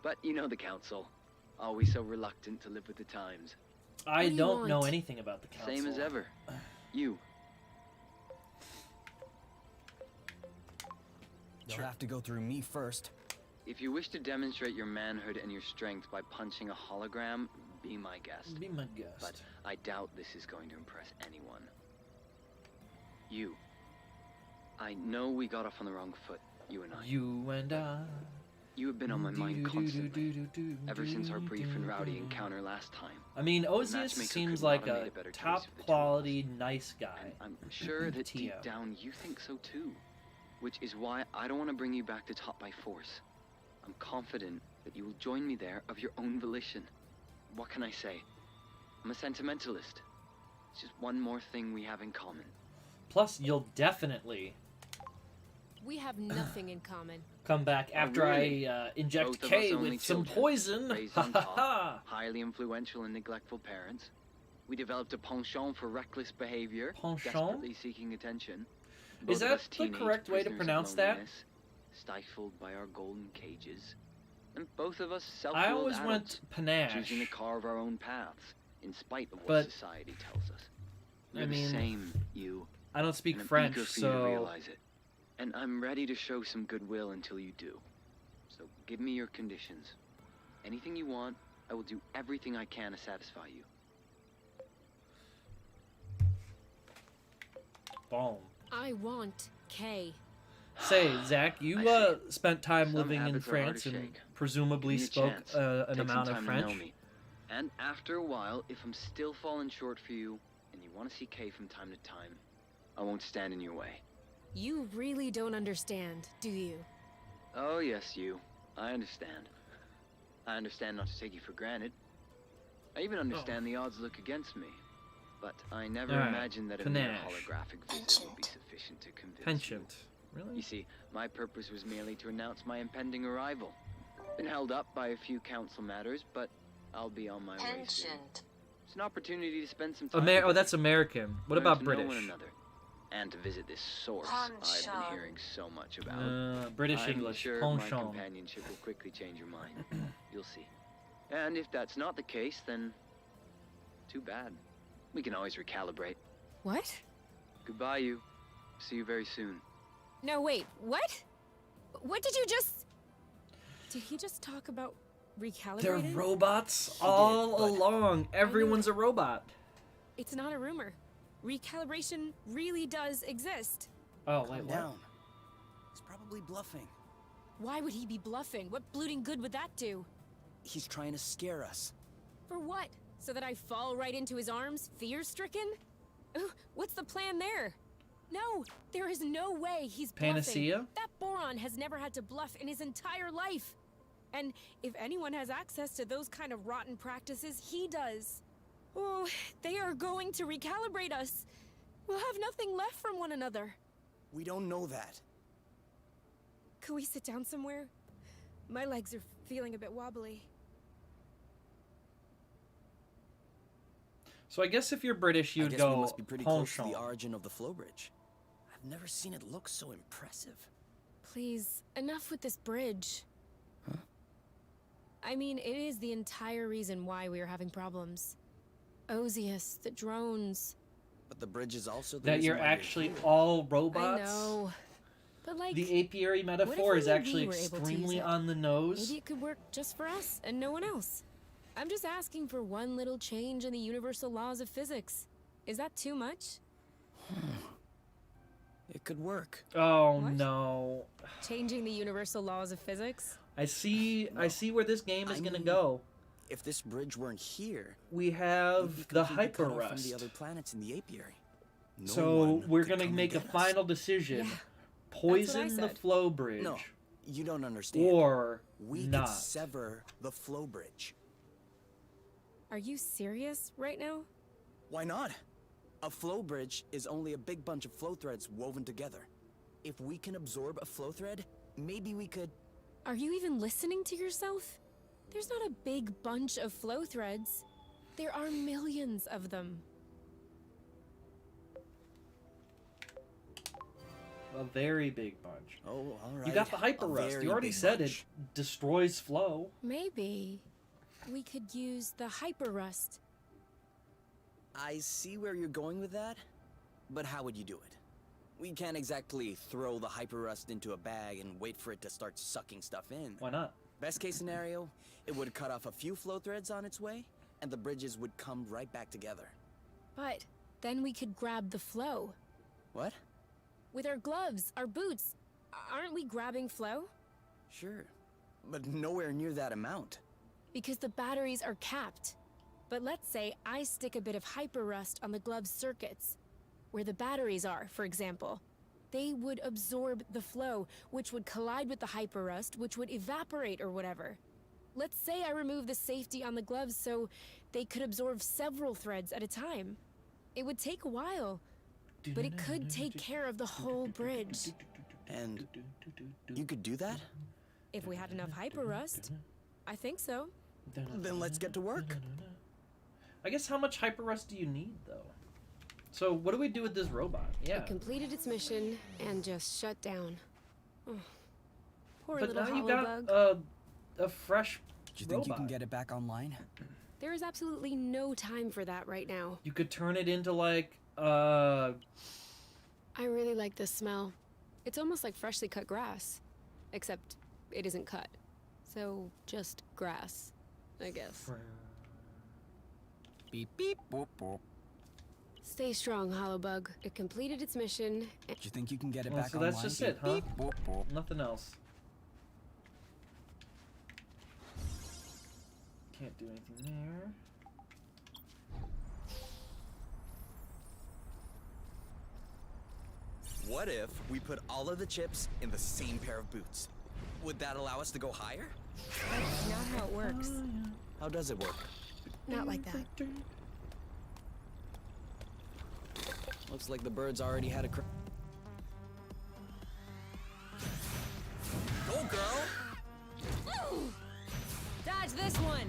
But you know the council, always so reluctant to live with the times. I do you don't know want? anything about the council. Same as ever. You. You'll have to go through me first. If you wish to demonstrate your manhood and your strength by punching a hologram, be my guest. Be my guest. But I doubt this is going to impress anyone. You. I know we got off on the wrong foot, you and I. You and I. You have been on my mind constantly, ever since our brief and rowdy do. encounter last time. I mean, Ozius matchmaker seems could not like have made a a better choice top of the two of quality, nice guy. And I'm sure that deep Tio. down you think so too. Which is why I don't want to bring you back to top by force. I'm confident that you will join me there of your own volition. What can I say? I'm a sentimentalist. It's just one more thing we have in common. Plus, you'll definitely We have nothing in common. come back after really? I inject Both of us Kay only with some children, poison. raised Ha on ha top, ha! highly influential and neglectful parents. We developed a penchant for reckless behavior, Penchant? desperately seeking attention. Is Both of that us the teenage correct way to prisoners of pronounce that? loneliness, stifled by our golden cages. And both of us I self-willed always adults, went panache. choosing to carve our own paths, in spite of what But, society tells us. I You're mean, the same, you. I don't speak And I'm French, eager for you to so realize it. And I'm ready to show some goodwill until you do. So give me your conditions. Anything you want, I will do everything I can to satisfy you. boom. I want Kay. Say, Zach, you I see. spent time Some living in habits are hard France to and shake. presumably Give me a spoke chance. an Take some amount of time to know French. me. And after a while, if I'm still falling short for you, and you want to see Kay from time to time, I won't stand in your way. You really don't understand, do you? Oh yes, you. I understand. I understand not to take you for granted. I even understand the odds look against me. But I never Alright, imagined that a mere panache. holographic visit would be sufficient to convince Penchant. you. Really? You see, my purpose was merely to announce my impending arrival. Been held up by a few council matters, but I'll be on my way soon. It's an opportunity to spend some time Oh, together, that's American. What learn about to know British? one another, and to visit this source I've been hearing so much about. British I'm English. sure my Penchant. companionship will quickly change your mind. You'll see. And if that's not the case, then too bad. We can always recalibrate. What? Goodbye, you. See you very soon. No, wait, what? What did you just... Did he just talk about recalibrating? They're robots He all did, but- along. Everyone's a robot. It's not a rumor. Recalibration really does exist. Oh, Calm wait, what? down. He's probably bluffing. Why would he be bluffing? What blooting good would that do? He's trying to scare us. For what? So that I fall right into his arms, fear-stricken? What's the plan there? No, there is no way he's bluffing. Panacea? That Boron has never had to bluff in his entire life. And if anyone has access to those kind of rotten practices, he does. Oh, they are going to recalibrate us. We'll have nothing left from one another. We don't know that. Could we sit down somewhere? My legs are feeling a bit wobbly. So I guess if you're British, I you'd guess go we must be pretty close to penchant. the origin of the flow bridge. I've never seen it look so impressive. Please, enough with this bridge. Huh? I mean, it is the entire reason why we are having problems. Ozius, the drones. But the bridge is also the That reason you're why we're actually here. all robots? I know. But like, The apiary metaphor only is actually we were able to use extremely it? on the nose. maybe it could work just for us and no one else. I'm just asking for one little change in the universal laws of physics. Is that too much? It could work. Oh What? no. Changing the universal laws of physics? I see where this game is I gonna mean, go. If this bridge weren't here, We we'd have be the completely hyper cut off from rust. the other planets in the apiary. No So one we're could gonna come make a and get us. final decision. Yeah, Poison the said. flow bridge. No, you don't understand. Or we not. could sever the flow bridge. Are you serious right now? Why not? A flow bridge is only a big bunch of flow threads woven together. If we can absorb a flow thread, maybe we could... Are you even listening to yourself? There's not a big bunch of flow threads. There are millions of them. A very big bunch. Oh, all right. You got the hyper A rust. very You already big said bunch. it destroys flow. Maybe we could use the hyper rust. I see where you're going with that, but how would you do it? We can't exactly throw the hyper rust into a bag and wait for it to start sucking stuff in. Why not? Best case scenario, it would cut off a few flow threads on its way, and the bridges would come right back together. But then we could grab the flow. What? With our gloves, our boots. Aren't we grabbing flow? Sure, but nowhere near that amount. Because the batteries are capped. But let's say I stick a bit of hyper rust on the glove's circuits. Where the batteries are, for example. They would absorb the flow, which would collide with the hyper rust, which would evaporate or whatever. Let's say I remove the safety on the gloves so they could absorb several threads at a time. It would take a while, but it could take care of the whole bridge. And you could do that? If we had enough hyper rust. I think so. Then let's get to work. I guess how much hyper rust do you need though? So what do we do with this robot? Yeah. It completed its mission and just shut down. Oh, poor But little now you hollow got bug. a fresh Do you think you robot. can get it back online? There is absolutely no time for that right now. You could turn it into like I really like this smell. It's almost like freshly cut grass. Except it isn't cut. So just grass, I guess. Beep beep boop boop. Stay strong, Hollowbug. It completed its mission. Do you think you can get it Well, back so online? that's just it, huh? Beep boop boop. nothing else. Can't do anything there. What if we put all of the chips in the same pair of boots? Would that allow us to go higher? That's not how it works. How does it work? Not like that. Looks like the birds already had a Go, girl! Dodge this one!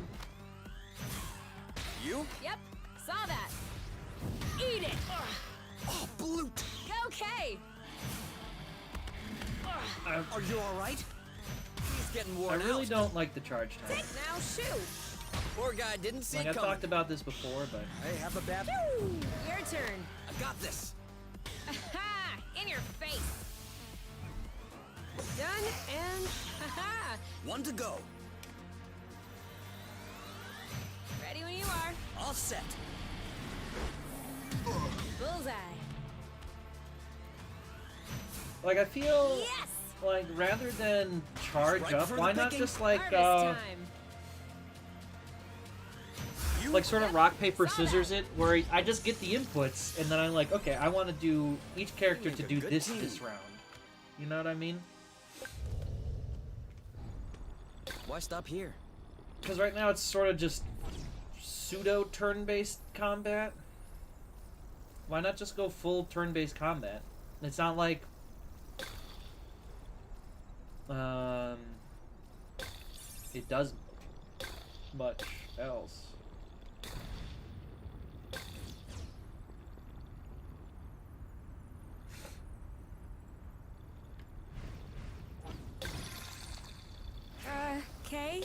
You? Yep, saw that. Eat it! Oh, Bloot! Okay! Are you alright? He's getting I worn really out. don't like the charge time. Now shoot! Poor guy didn't see Like it I've coming. talked about this before, but Hey, have a bad... Your turn. I got this. Ha! In your face! Done and ha! One to go. Ready when you are. All set. Bullseye. like I feel Yes! like rather than charge Right up, for the why not picking. just like Harvest time. You like sort of rock paper Saw that. scissors it, where I just get the inputs and then I'm like, okay, I want to do each character Make to a do good this team. this round. You know what I mean? Why stop here? Because right now it's sort of just pseudo turn-based combat. Why not just go full turn-based combat? It's not like it does much else. Okay.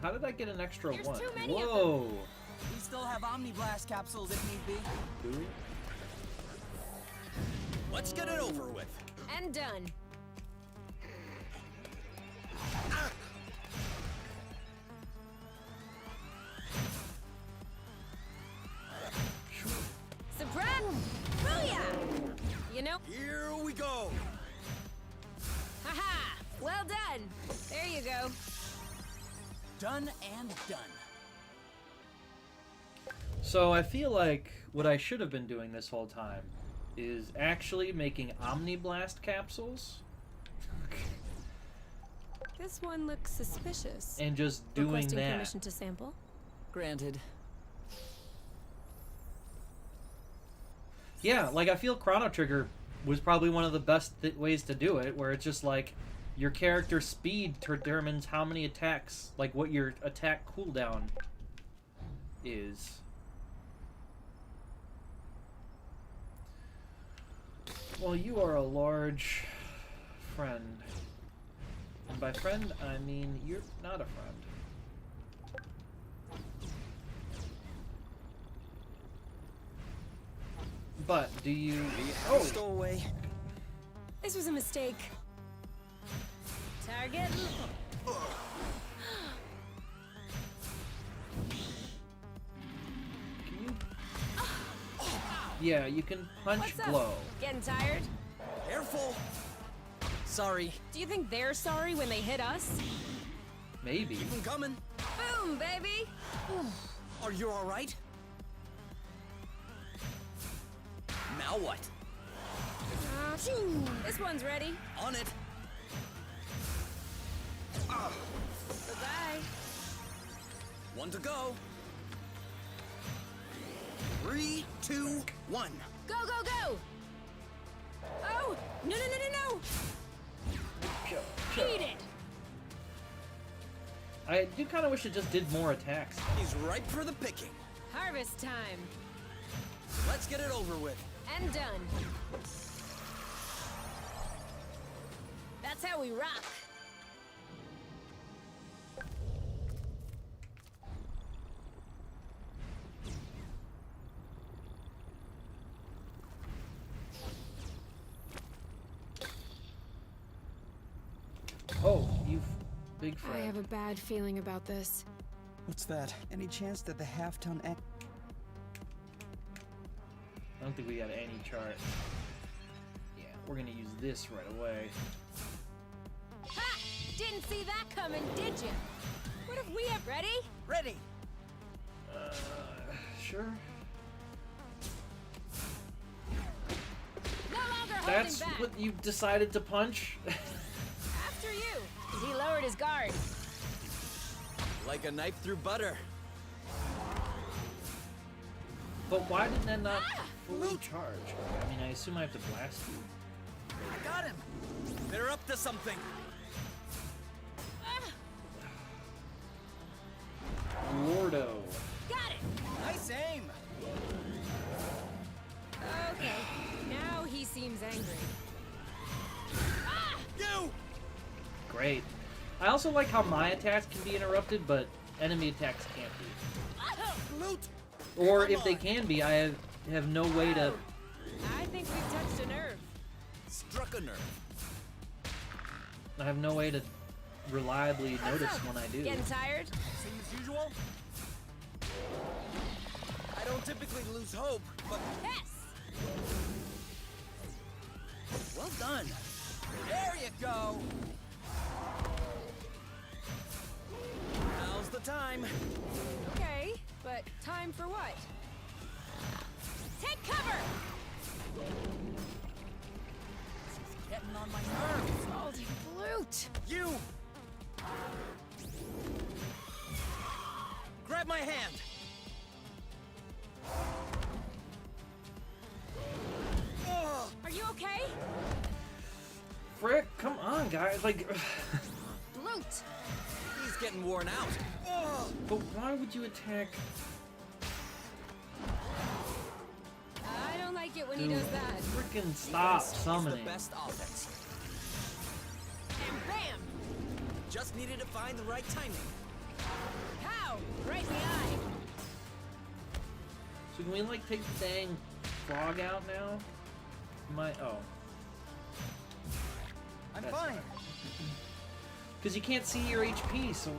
How how did I get an extra There's one? too many of them. Whoa! We still have Omni Blast capsules if need be. Do we? Let's get it over with. And done. Surprise! Booyah! You know, Here we go. haha! Well done. There you go. Done and done. So I feel like what I should have been doing this whole time is actually making Omni Blast capsules This one looks suspicious. and just doing Requesting that. permission to sample. Granted. Yeah, like I feel Chrono Trigger was probably one of the best ways to do it, where it's just like your character's speed determines how many attacks, like what your attack cooldown is. Well, you are a large friend. And by friend, I mean you're not a friend. But do you... Oh! Stowaway. This was a mistake. Target. Can you... Yeah, you can punch What's up? blow. Getting tired? Careful. Sorry. Do you think they're sorry when they hit us? Maybe. I'm coming. Boom, baby! Are you all right? Now what? This one's ready. On it. Goodbye. One to go. 3, 2, 1. Go, go, go! Oh! No, no, no, no, no! Eat it! I do kind of wish it just did more attacks. He's ripe for the picking. Harvest time. Let's get it over with. And done. That's how we rock. Oh, you big I friend. have a bad feeling about this. What's that? Any chance that the halftone act? I don't think we got any chart. Yeah, we're gonna use this right away. Ha! Didn't see that coming, did you? What if we have ready? Ready. Sure. No longer holding That's back. what you decided to punch? After you. He lowered his guard. Like a knife through butter. But why did that not fully charge? I mean, I assume I have to blast you. I got him. They're up to something. Ah, Lordo. got it. Nice aim. Okay. Now he seems angry. Ah! You. Great. I also like how my attacks can be interrupted, but enemy attacks can't be. Ah! Loot. Or Come if they on. can be, I have no way to... I think we've touched a nerve. Struck a nerve. I have no way to reliably notice What's up? when I do. Getting tired? Same as usual. I don't typically lose hope, but Yes! well done. There you go. Now's the time. Okay, but time for what? Take cover! Getting on my nerves. Scalding flute! You. Grab my hand. Ugh. Are you okay? Frick, come on, guys. Like, Flute! He's getting worn out. Ugh. but why would you attack? I don't like it when he Dude, does that. frickin' stop Is summoning. the best offense. And bam! Just needed to find the right timing. Ow! Right in the eye. So can we like take the dang frog out now? Oh. I'm That's fine. Because you can't see your HP, so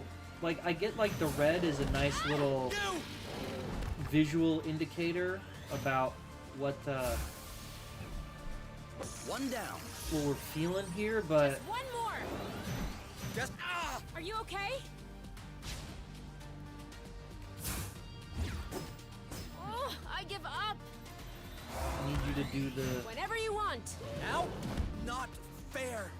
like I get like the red is a nice little visual indicator about what One down. what we're feeling here, but One more. Just Are you okay? Oh, I give up. I need you to do the Whenever you want. Now? Not fair.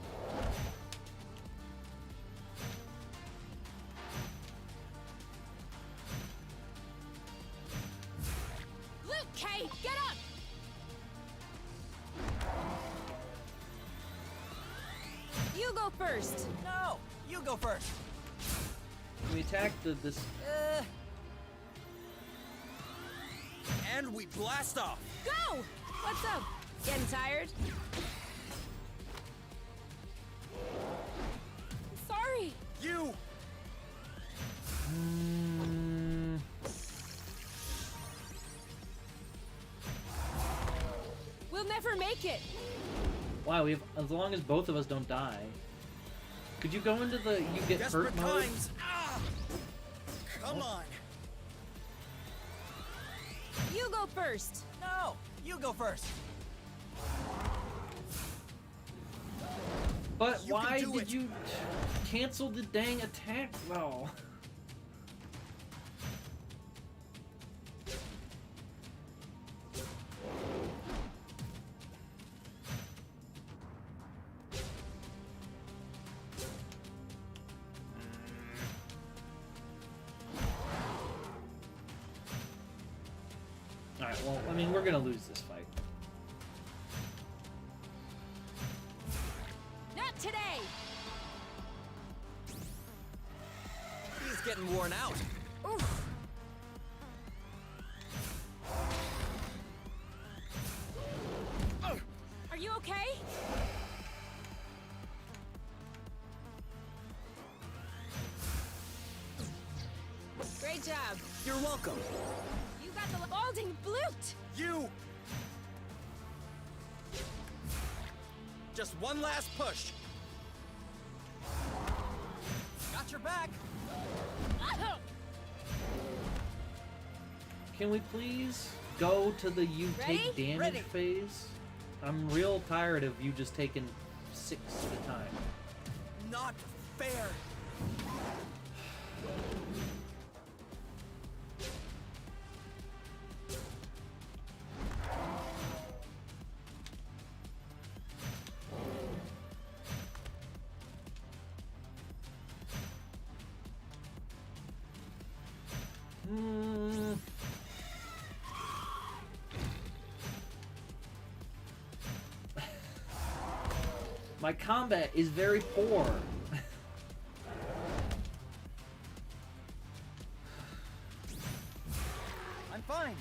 Luke, Kay, get up. You go first. No, you go first. can we attack this And we blast off. Go! What's up? Getting tired? Sorry. You. We'll never make it. Wow, we have as long as both of us don't die. Could you go into the you get Desperate hurt mode? times. Come on. You go first. No, you go first. But You can why do did it. you cancel the dang attack though? Alright, well, I mean, we're gonna lose this fight. Not today. He's getting worn out. Oof. Are you okay? Great job. You're welcome. You got the balding blute. You. Just one last push. Got your back. Oh. Can we please go to the you take Ready? damage Ready. phase? I'm real tired of you just taking 6 at a time. Not fair. Hmm. My combat is very poor. I'm fine.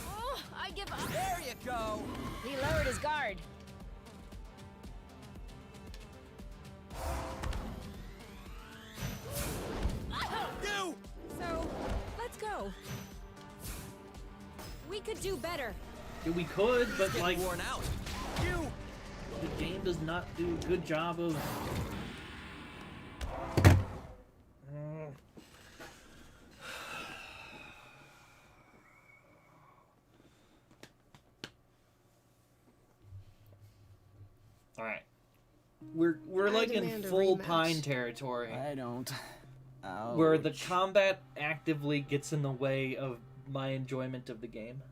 Oh, I give up. There you go. He lowered his guard. You. So, let's go. We could do better. Yeah, we could, but Getting like worn out. You. the game does not do a good job of. All right, we're I like in demand a full rematch. pine territory, I don't. where the Ouch. combat actively gets in the way of my enjoyment of the game.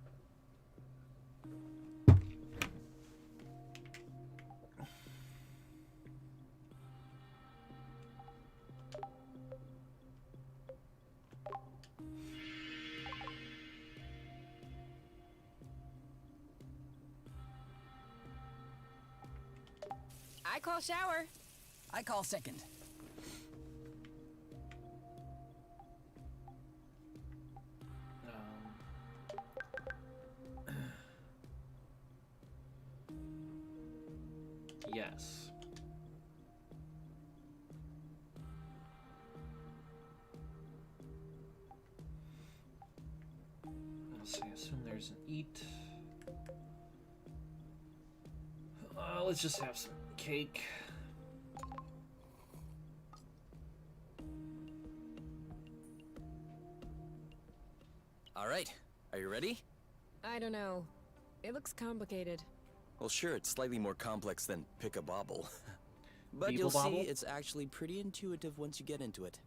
I call shower. I call second. Yes. see, assume there's an eat. Let's just have some cake. All right, are you ready? I don't know. It looks complicated. Well, sure, it's slightly more complex than pick a bobble. But Beeble you'll bobble? see it's actually pretty intuitive once you get into it.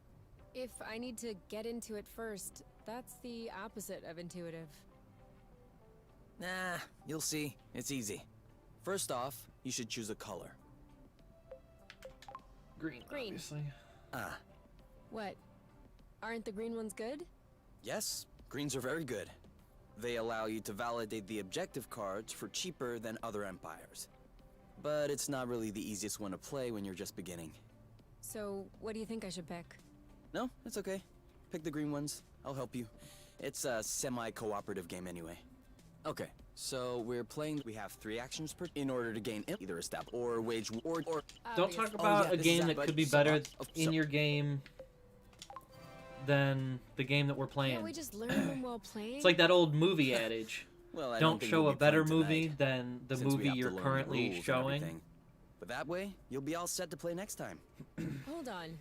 If I need to get into it first, that's the opposite of intuitive. Nah, you'll see. It's easy. First off, you should choose a color. Green, Green. obviously. Ah, What? Aren't the green ones good? yes, greens are very good. They allow you to validate the objective cards for cheaper than other empires. But it's not really the easiest one to play when you're just beginning. So, what do you think I should pick? No, it's okay. Pick the green ones. I'll help you. It's a semi-cooperative game anyway. Okay, so we're playing. We have 3 actions per in order to gain either a step or wage or. Don't talk Obvious. about yeah, a this game is that that, could be but- better so- in your game than the game that we're playing. Can't we just learn them while playing? It's like that old movie adage. Well, I Don't think show we'll a be better playing movie tonight, than the since we movie have to you're learn the currently rules and showing. everything. But that way, you'll be all set to play next time. Hold on.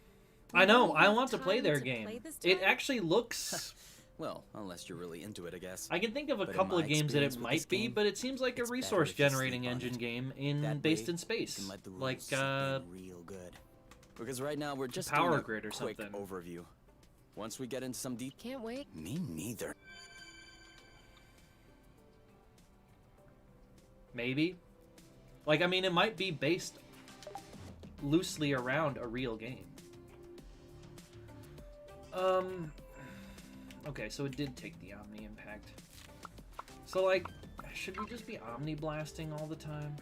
I know, Do we I have want to play time their to game. play this It time? actually looks... Well, unless you're really into it, I guess. I can think of a But in couple my of games that experience it with this might be, game, but it seems like a it's better resource if you sleep generating on engine it. game That based way, in space. You can let the rules Like, sink in real good. Because right now we're just Power doing a Grid or quick something. overview. Once we get into some deep, Can't wait. me neither. Maybe. Like, I mean, it might be based loosely around a real game. Okay, so it did take the Omni Impact. So, like, should we just be Omni Blasting all the time?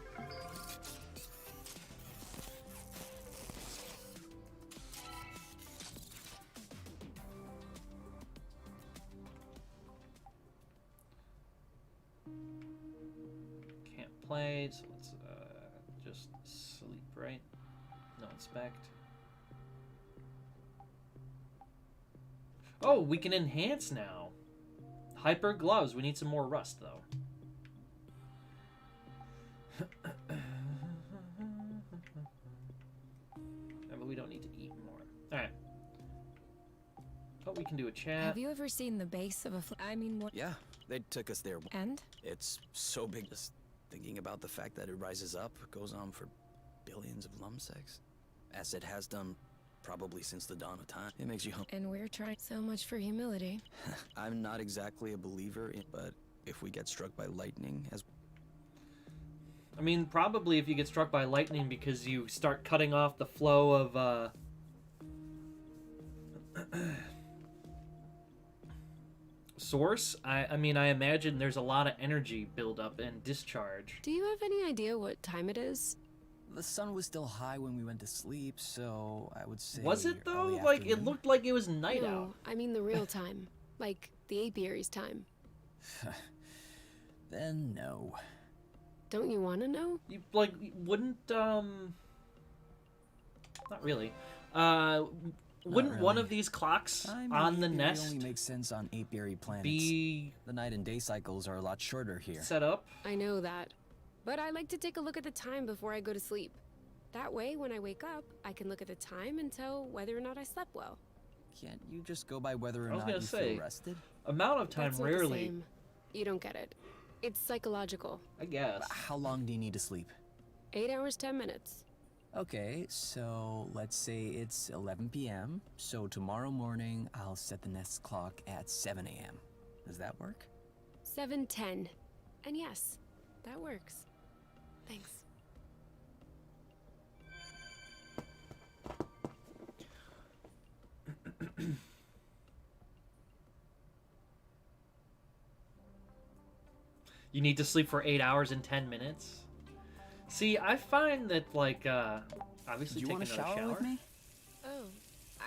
Can't play, so let's just sleep, right? No inspect. Oh, we can enhance now. Hyper gloves. We need some more rust, though. But we don't need to eat more. Alright. Oh, we can do a chat. Have you ever seen the base of a I mean, what? Yeah, they took us there. And? It's so big. Just thinking about the fact that it rises up, goes on for billions of lumsecs, as it has done probably since the dawn of time. It makes you hum. And we're trying so much for humility. I'm not exactly a believer in, but if we get struck by lightning, as I mean, probably if you get struck by lightning because you start cutting off the flow of, source, I mean, I imagine there's a lot of energy buildup and discharge. Do you have any idea what time it is? The sun was still high when we went to sleep, so I would say. Was it, though? early Like, it afternoon. looked like it was night no, out. I mean the real time. Like the apiary's time. Then no. Don't you want to know? You, like, wouldn't, not really. Wouldn't one really. of these clocks I mean, on the apiary nest only makes sense on apiary planets. be The night and day cycles are a lot shorter here. set up? I know that. But I like to take a look at the time before I go to sleep. That way, when I wake up, I can look at the time and tell whether or not I slept well. Can't you just go by whether or I was not gonna you say, feel rested? Amount of time That's not the rarely, same. You don't get it. It's psychological. I guess. How long do you need to sleep? 8 hours, 10 minutes. Okay, so let's say it's 11 p.m. So tomorrow morning, I'll set the nest clock at 7 a.m. Does that work? 7:10. And yes, that works. Thanks. You need to sleep for 8 hours and 10 minutes? See, I find that, like, obviously Do you take want to another shower with me? Oh,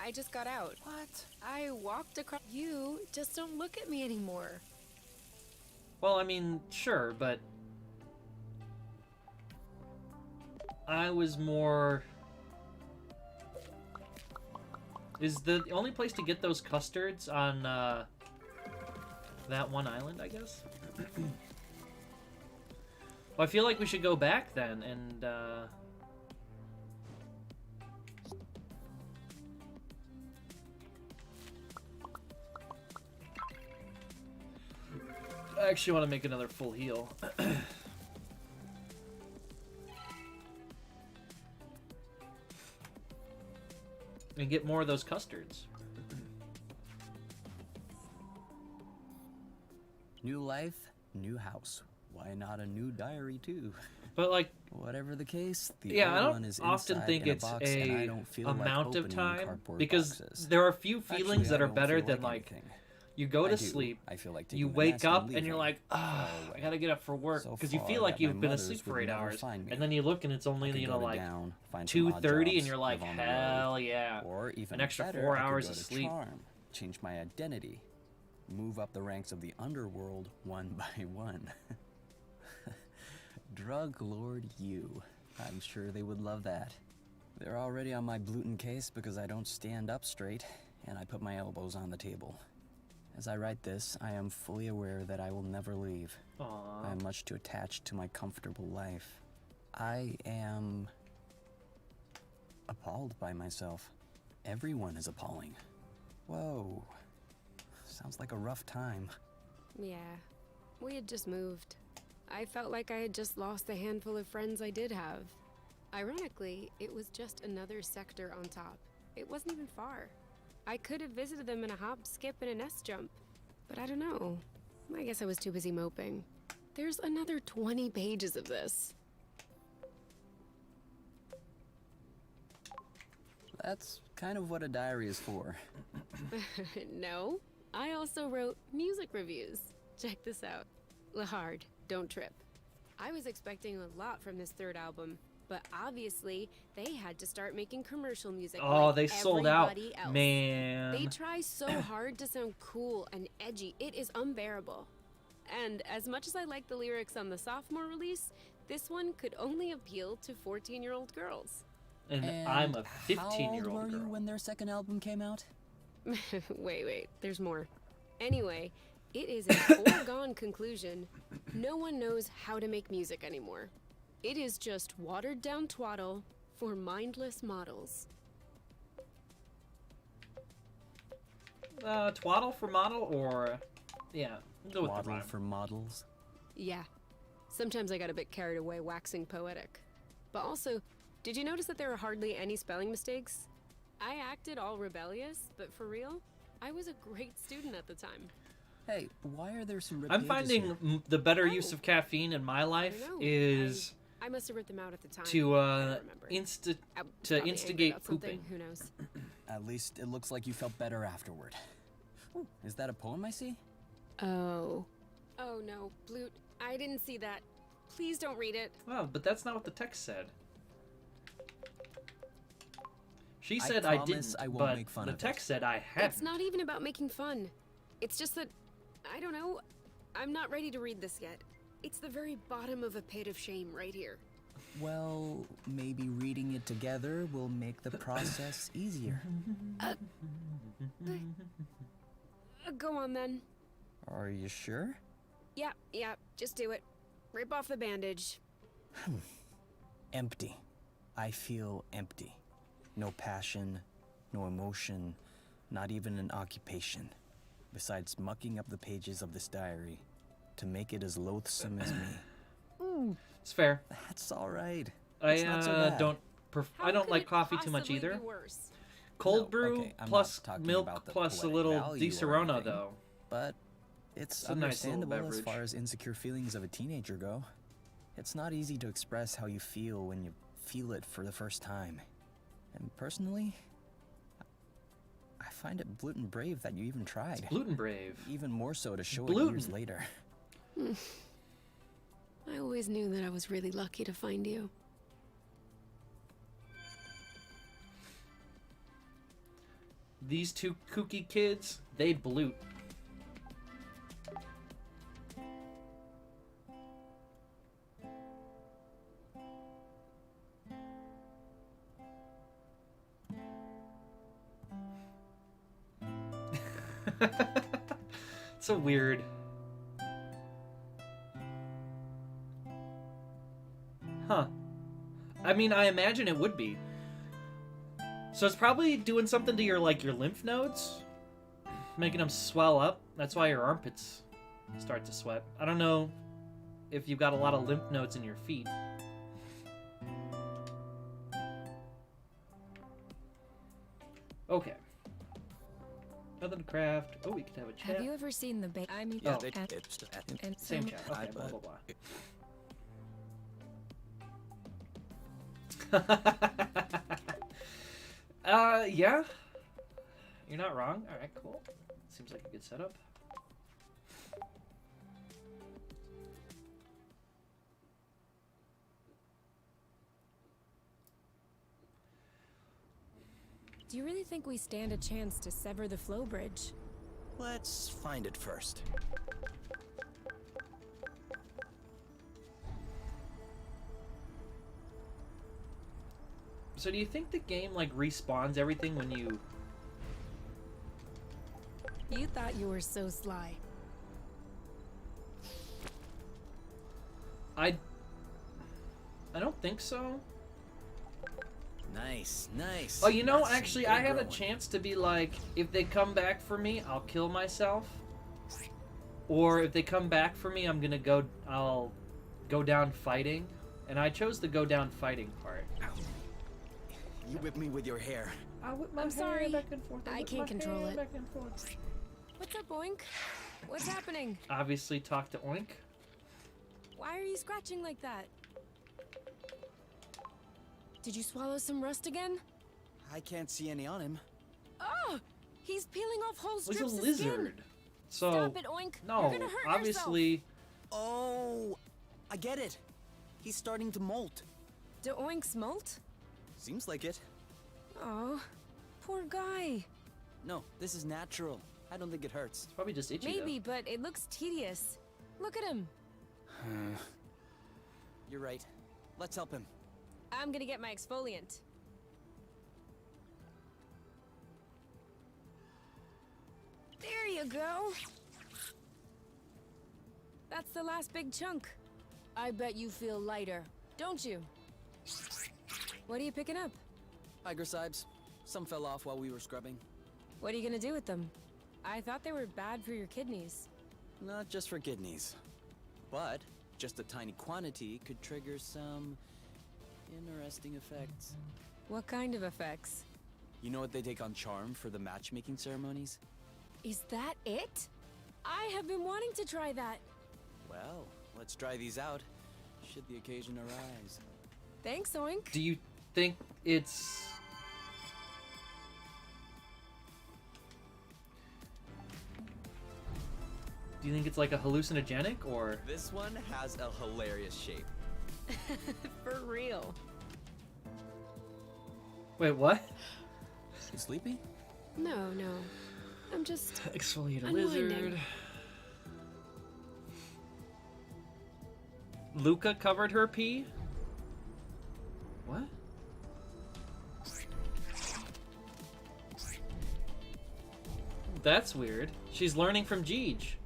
I just got out. What? I walked across. You just don't look at me anymore. Well, I mean, sure, but I was more... Is the only place to get those custards on that one island, I guess. Well, I feel like we should go back then and I actually want to make another full heal. And get more of those custards. New life, new house. Why not a new diary too? But like, Whatever the case, the yeah, I old don't one is often inside think in it's box, and I a don't feel amount like of opening time cardboard because boxes. there are few feelings Actually, that I are don't better feel than like anything. you go I to do. sleep, I feel like you taking a wake nap and up, and you're leaving. like, ah, Far I away. gotta get up for work So because you far feel like that my you've been mothers asleep would for 8 never hours, find me. and then you look and it's I only could you go know to like down, find some odd 2:30, and jobs, you're like, live on the road. hell yeah, Or even an extra better, 4 I could hours go of to sleep. Charm, change my identity, move up the ranks of the underworld one by one. Drug Lord you. I'm sure they would love that. They're already on my gluten case because I don't stand up straight, and I put my elbows on the table. As I write this, I am fully aware that I will never leave. Aww. I am much too attached to my comfortable life. I am appalled by myself. Everyone is appalling. Whoa. Sounds like a rough time. Yeah, we had just moved. I felt like I had just lost the handful of friends I did have. Ironically, it was just another sector on top. It wasn't even far. I could have visited them in a hop, skip, and a nest jump. But I don't know. I guess I was too busy moping. There's another 20 pages of this. That's kind of what a diary is for. No, I also wrote music reviews. Check this out. Lahard, don't trip. I was expecting a lot from this third album, but obviously they had to start making commercial music. Oh, like they sold out, everybody else. man. They try so hard to sound cool and edgy, it is unbearable. And as much as I like the lyrics on the sophomore release, this one could only appeal to 14-year-old girls. And I'm a How old 15-year-old were you girl. when their second album came out? Wait, there's more. Anyway, it is a foregone conclusion. No one knows how to make music anymore. It is just watered down twaddle for mindless models. Twaddle for model, or yeah, we'll go with the Waddle rhyme. for models. Yeah. Sometimes I got a bit carried away waxing poetic. But also, did you notice that there are hardly any spelling mistakes? I acted all rebellious, but for real, I was a great student at the time. Hey, why are there some ripped I'm pages finding here? the better use Oh. of caffeine in my life know. is I must have wrote them out at the time. to I don't remember. I was to probably angry instigate about something, pooping. Who knows? At least it looks like you felt better afterward. Ooh, is that a poem I see? Oh. Oh no, Blute. I didn't see that. Please don't read it. Wow, but that's not what the text said. She I said I promise didn't, I won't but make fun the of it. text said I hadn't. It's not even about making fun. It's just that, I don't know, I'm not ready to read this yet. It's the very bottom of a pit of shame right here. Well, maybe reading it together will make the process easier. Go on then. Are you sure? Yeah, just do it. Rip off the bandage. Empty. I feel empty. No passion, no emotion, not even an occupation. Besides mucking up the pages of this diary to make it as loathsome as me. It's fair. That's all right. I It's not so bad. don't. How I don't could like it coffee too much possibly either. be worse? Cold No, brew okay, I'm not plus talking milk about the plus a poetic little value Di or Serrano anything. though. But it's a nice little understandable as beverage. far as insecure feelings of a teenager go. It's not easy to express how you feel when you feel it for the first time. And personally, I find it gluten brave that you even tried. Gluten brave. Even more so to show it Gluten. years later. I always knew that I was really lucky to find you. These two kooky kids, they blute. It's so weird. Huh. I mean, I imagine it would be. So it's probably doing something to your, like, your lymph nodes, making them swell up. That's why your armpits start to sweat. I don't know if you've got a lot of lymph nodes in your feet. Okay. Nothing to craft. Oh, we could have a chat. Have you ever seen the I mean, Yeah, and Same chat. Okay, blah, blah, blah. Yeah. You're not wrong. Alright, cool. Seems like a good setup. Do you really think we stand a chance to sever the flow bridge? Let's find it first. So do you think the game, like, respawns everything when you... You thought you were so sly. I don't think so. Nice, nice. Oh, you know, That's actually, good I had a growing. chance to be like, if they come back for me, I'll kill myself. Or if they come back for me, I'll go down fighting. And I chose the go down fighting part. You whip me with your hair. I whip my I'm hair sorry. back and forth. I whip can't my control hair it. Back and forth. What's up, Oink? What's happening? Obviously, talk to Oink. Why are you scratching like that? Did you swallow some rust again? I can't see any on him. Oh! He's peeling off whole He's strips a of lizard. skin. So Stop it, Oink. no, You're gonna hurt obviously. Oh, I get it. He's starting to molt. yourself. Do Oinks molt? Seems like it. Oh, poor guy. No, this is natural. I don't think it hurts. It's probably just itchy. Maybe, but it looks tedious. Look at him. You're right. Let's help him. I'm gonna get my exfoliant. There you go. That's the last big chunk. I bet you feel lighter, don't you? What are you picking up? Hygroscibes. Some fell off while we were scrubbing. What are you gonna do with them? I thought they were bad for your kidneys. Not just for kidneys. But just a tiny quantity could trigger some interesting effects. What kind of effects? You know what they take on charm for the matchmaking ceremonies? Is that it? I have been wanting to try that. Well, let's try these out, should the occasion arise. Thanks, Oink. Do you think it's... Do you think it's like a hallucinogenic, or... This one has a hilarious shape. For real. Wait, what? You sleepy? No. I'm just... Exfoliate a Unwinding. lizard. Luca covered her pee? What? That's weird. She's learning from Jeej.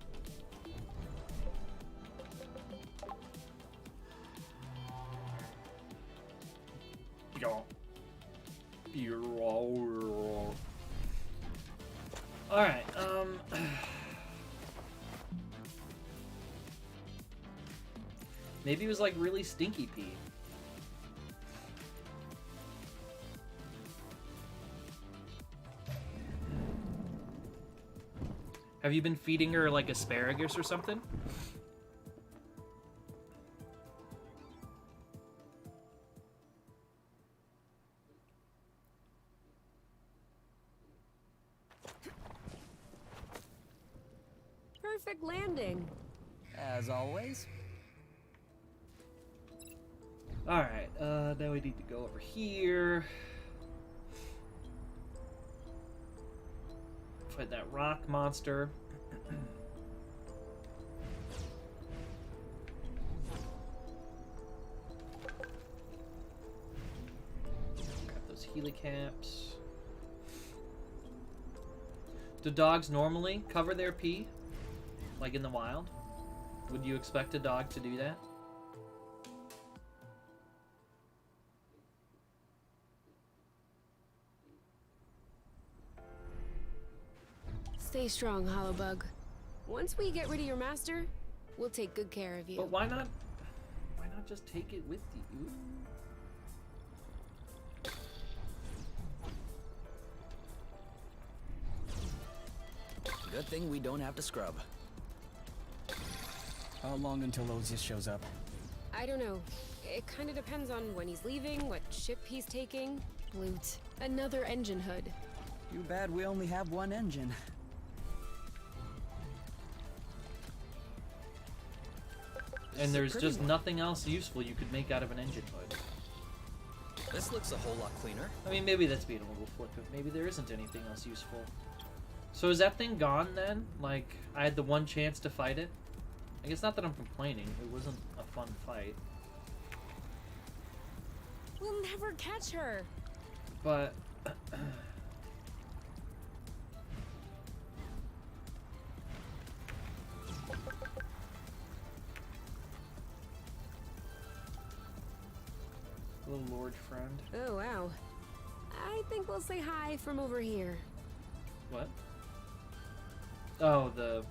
Alright, maybe it was like really stinky pee. Have you been feeding her like asparagus or something? Perfect landing. As always. Alright, now we need to go over here. Fight that rock monster. Grab those helicaps. Do dogs normally cover their pee? Like in the wild? Would you expect a dog to do that? Stay strong, Hollowbug. Once we get rid of your master, we'll take good care of you. But why not? Why not just take it with you? Good thing we don't have to scrub. How long until Osius shows up? I don't know. It kind of depends on when he's leaving, what ship he's taking. Loot. Another engine hood. Too bad we only have one engine. And there's pretty just one. nothing else useful you could make out of an engine hood. This looks a whole lot cleaner. I mean, maybe that's being a little flippant. Maybe there isn't anything else useful. So is that thing gone then? Like, I had the one chance to fight it? I guess not that I'm complaining. It wasn't a fun fight. We'll never catch her. But... Little Lord friend. Oh, wow. I think we'll say hi from over here. What? Oh, the...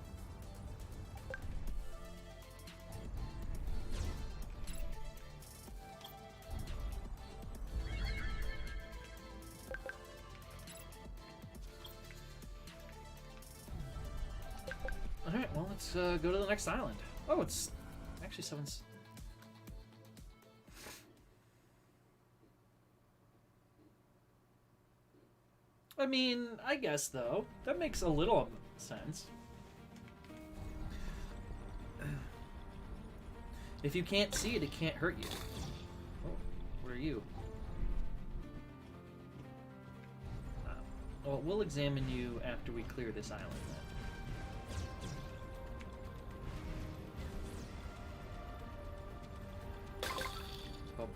Alright, well, let's go to the next island. Oh, it's actually someone's... I mean, I guess, though. That makes a little sense. If you can't see it, it can't hurt you. Oh, where are you? Well, we'll examine you after we clear this island, then.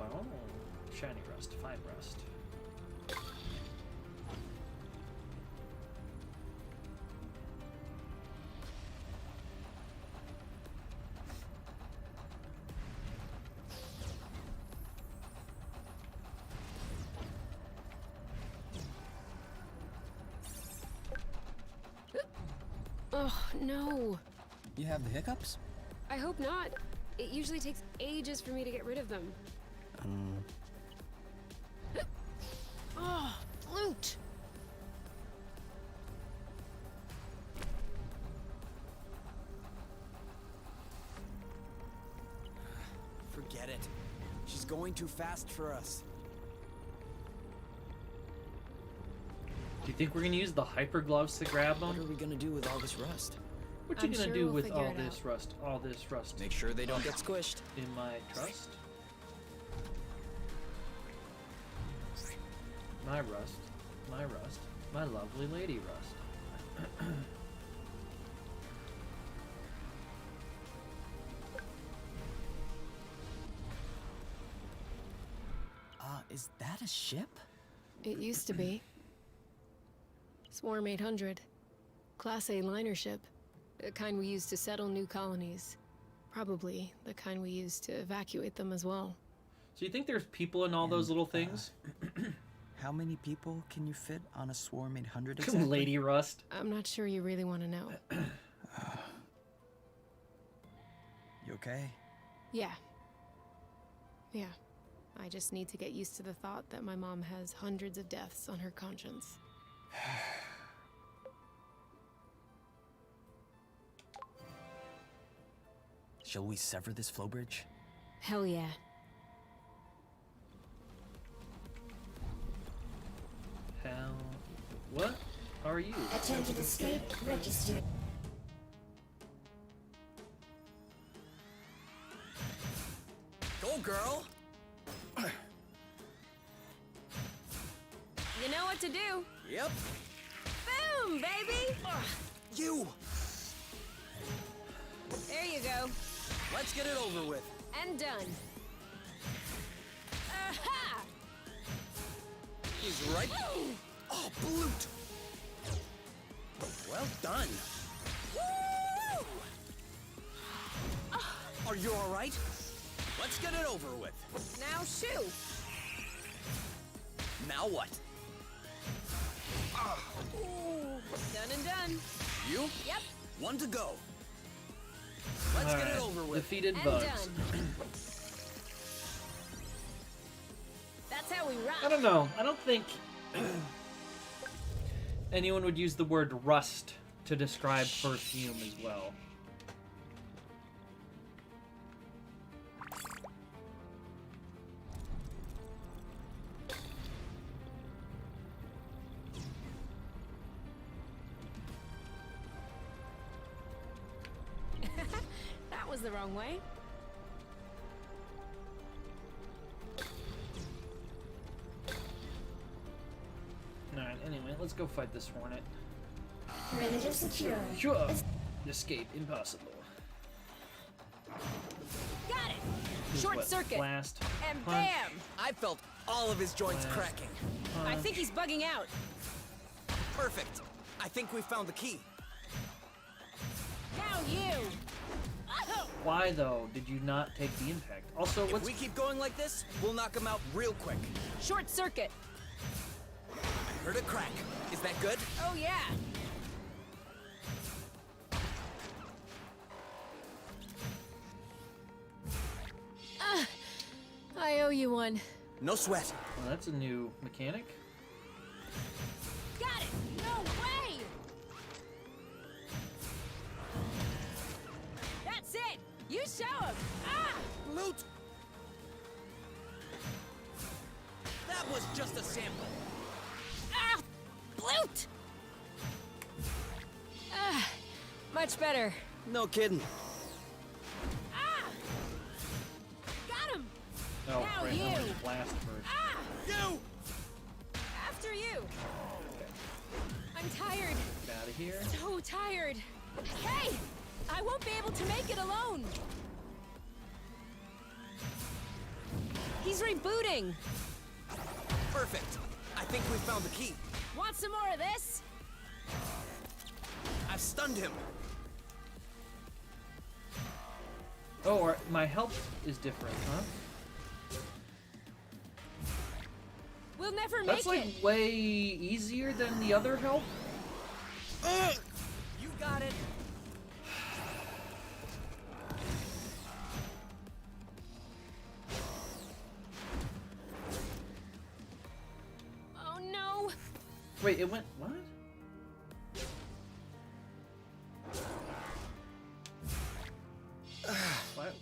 Oh, shiny rust, fine rust. Oh, no. You have the hiccups? I hope not. It usually takes ages for me to get rid of them. Oh, loot! Forget it. She's going too fast for us. Do you think we're gonna use the hyper gloves to grab What them? are we gonna do with all this rust? What you I'm gonna sure do we'll with figure all it this rust? All this rust Make sure they don't get squished. in my trust? My rust, my lovely lady rust. Is that a ship? It used to be. Swarm 800. Class A liner ship. The kind we use to settle new colonies. Probably the kind we use to evacuate them as well. So you think there's people in all those little things? How many people can you fit on a Swarm 800 exactly? Lady Rust. I'm not sure you really want to know. You okay? Yeah. Yeah. I just need to get used to the thought that my mom has hundreds of deaths on her conscience. Shall we sever this flow bridge? Hell yeah. Hell, what are you? Attempted escape registered. Go, girl! You know what to do. Yep. Boom, baby! You! There you go. Let's get it over with. And done. Aha! He's right. Oh, Bloot! Well done. Woo! Are you all right? Let's get it over with. Now shoo! Now what? Ooh, done and done. You? Yep. One to go. Let's get it over with. Defeated And bugs. done. That's how we rock. I don't know. I don't think anyone would use the word rust to describe perfume as well. That was the wrong way. Alright, anyway, let's go fight this hornet. Perimeter secure. Sure. Escape impossible. Got it. Here's Short what, circuit. Blast. And punch, bam! I felt all of his joints Blast. cracking. I punch. think he's bugging out. Perfect. I think we found the key. Now you. Oh! Why though did you not take the impact? Also, If what's we keep going like this, we'll knock him out real quick. Short circuit. I heard a crack. Is that good? Oh yeah. I owe you one. No sweat. well, that's a new mechanic. Got it. No way. That's it. You show him. Ah! Loot! That was just a sample. Ah! Bloot! Ah! Much better. No kidding. Ah! Got him. Oh, Now right, I you. wanted to blast first. Ah! You! After you. I'm tired. Get out of here. So tired. Hey! I won't be able to make it alone. He's rebooting. Perfect. I think we found the key. Want some more of this? I've stunned him. Oh, or my health is different, huh? We'll never That's make like it. way easier than the other help. You got it. Oh no. Wait, it went what? What?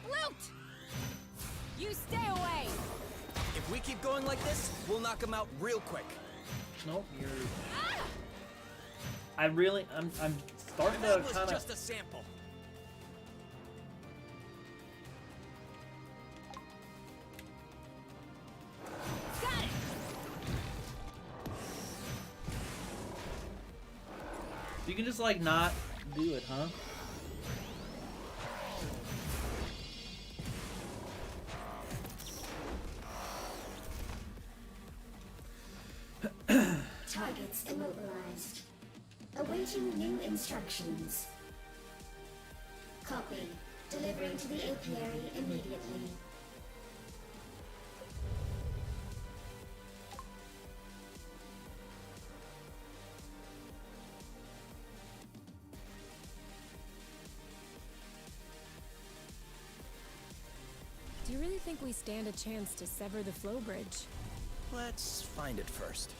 Bloot! You stay away. If we keep going like this, we'll knock him out real quick. Nope, you're. Ah! I'm starting to That was kind of. just a sample. Got it. You can just like not do it, huh? Targets immobilized. Awaiting new instructions. Copy. Delivering to the apiary immediately. Do you really think we stand a chance to sever the flow bridge? Let's find it first.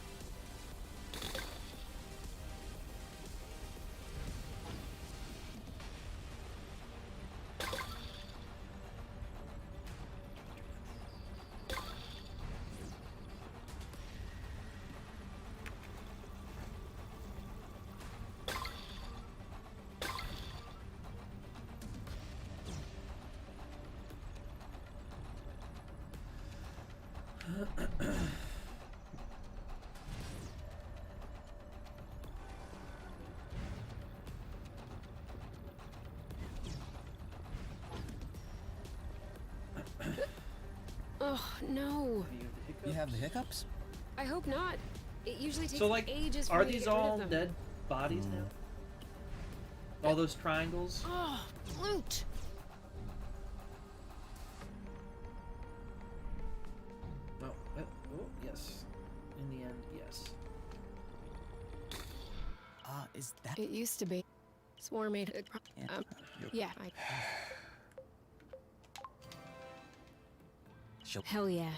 Oh no. You have the hiccups? I hope not. It usually takes So like, ages for are me to these get rid all of them. dead bodies now? All those triangles? Oh, loot. Oh, oh, yes. In the end, yes. is that? It used to be. Swarm made it. Yeah. Hell yeah.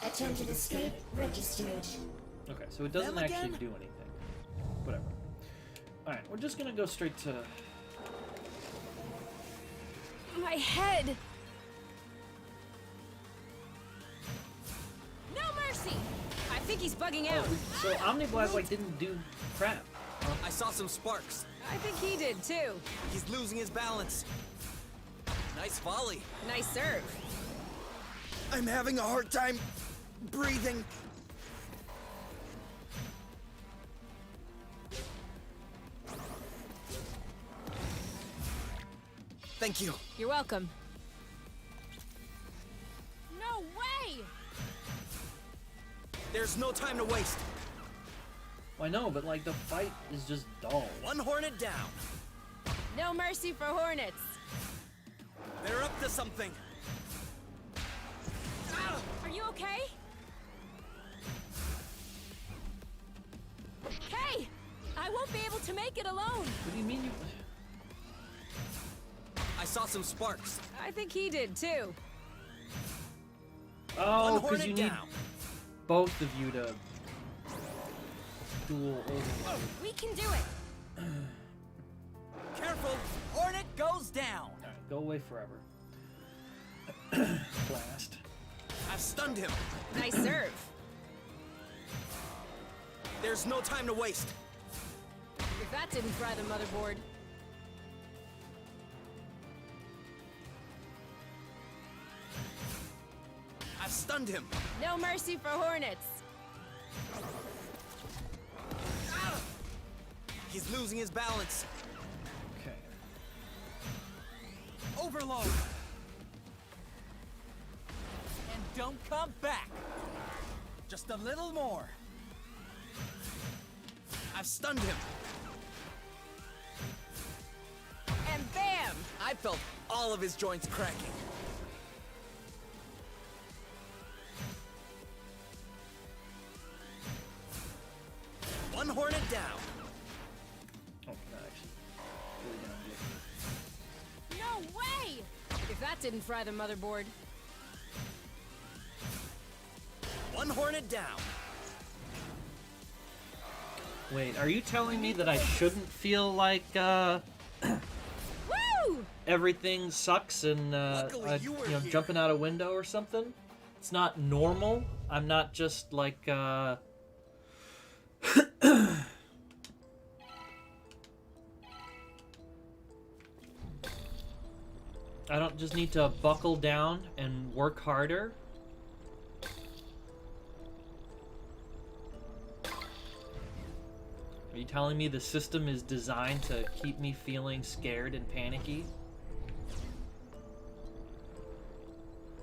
Attempted escape registered. Okay, so it doesn't Them actually again? do anything. Whatever. Alright, we're just gonna go straight to... My head! No mercy! I think he's bugging out. So Omniblast, like, didn't do crap. I saw some sparks. I think he did too. He's losing his balance. Nice volley. Nice serve. I'm having a hard time breathing. Thank you. You're welcome. No way! There's no time to waste. Well, I know, but, like, the fight is just dull. One Hornet down. No mercy for Hornets. They're up to something. Are you okay? Hey! I won't be able to make it alone. What do you mean you... I saw some sparks. I think he did too. Oh, One because Hornet you need down. both of you to duel Overlord. We can do it. Careful. Hornet goes down. Alright, go away forever. Blast. I've stunned him. Nice serve. There's no time to waste. If that didn't fry the motherboard. I've stunned him. No mercy for Hornets. He's losing his balance. Okay. Overload. And don't come back. Just a little more. I've stunned him. And bam! I felt all of his joints cracking. One Hornet down. Oh, no, actually. Really down here. No way! If that didn't fry the motherboard. One Hornet down. Wait, are you telling me that I shouldn't feel like, Woo! everything sucks and, Luckily you were here. jumping out a window or something? It's not normal? I'm not just, like, I don't just need to buckle down and work harder? Are you telling me the system is designed to keep me feeling scared and panicky?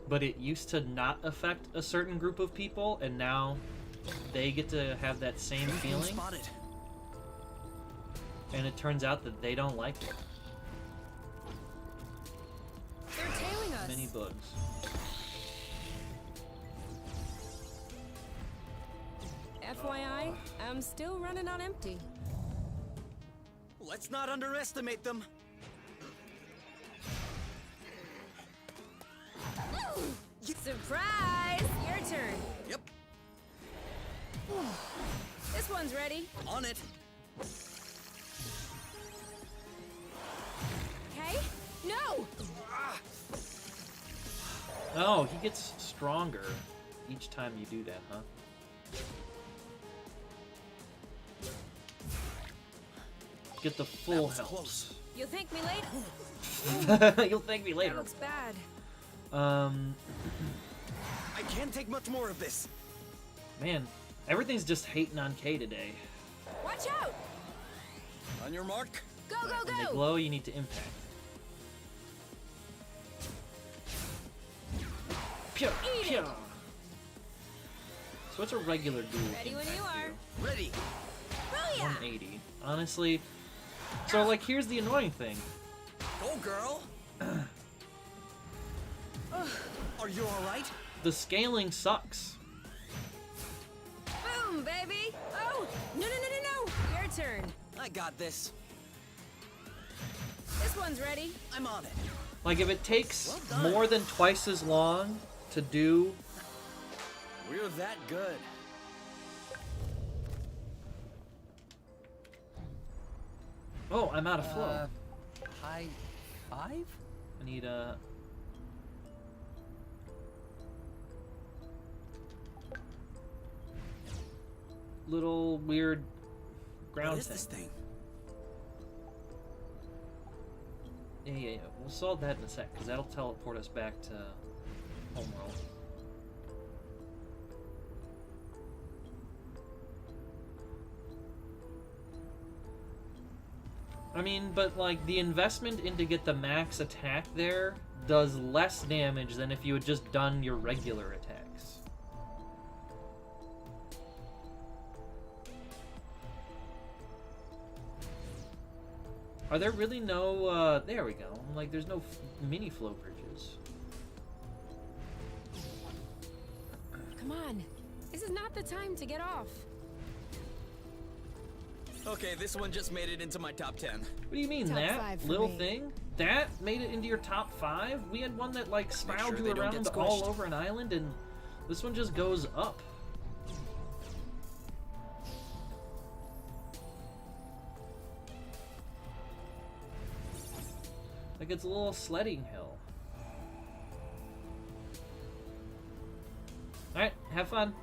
But it used to not affect a certain group of people, and now they get to have that same feeling? Spotted. And it turns out that they don't like it. They're tailing us. Many bugs. FYI, I'm still running on empty. Let's not underestimate them. Surprise! Your turn. Yep, This one's ready. on it. Okay? No! Oh, he gets stronger each time you do that, huh? Get the full was health. close. You'll thank me later. You'll thank me That later. looks bad. I can't take much more of this. Man, everything's just hating on Kay today. Watch out! On your mark. Go, go, When they go! glow, you need to impact. Pew, Eat pew. it. So what's a regular duel? Ready when impact you are. do? Ready. Booyah! 180. Honestly, so like here's the annoying thing. Go, girl. Are you all right? The scaling sucks. Boom, baby! Oh! No, no, no, no, no! Your turn. I got this. This one's ready. I'm on it. Like, if it takes Well done. more than twice as long to do... We're that good. Oh, I'm out of flow. High five? I need a... little weird ground What is thing. this thing? Yeah. We'll solve that in a sec, because that'll teleport us back to Homeworld. I mean, but like, the investment into get the max attack there does less damage than if you had just done your regular attacks. Are there really no, there we go. Like, there's no mini flow bridges. Come on. This is not the time to get off. Okay, this one just made it into my top 10. What do you mean, Top that 5 for little me. thing? That made it into your top 5? We had one that, like, spiraled sure you they don't get around all squished. over an island, and this one just goes up. Like, it's a little sledding hill. Alright, have fun.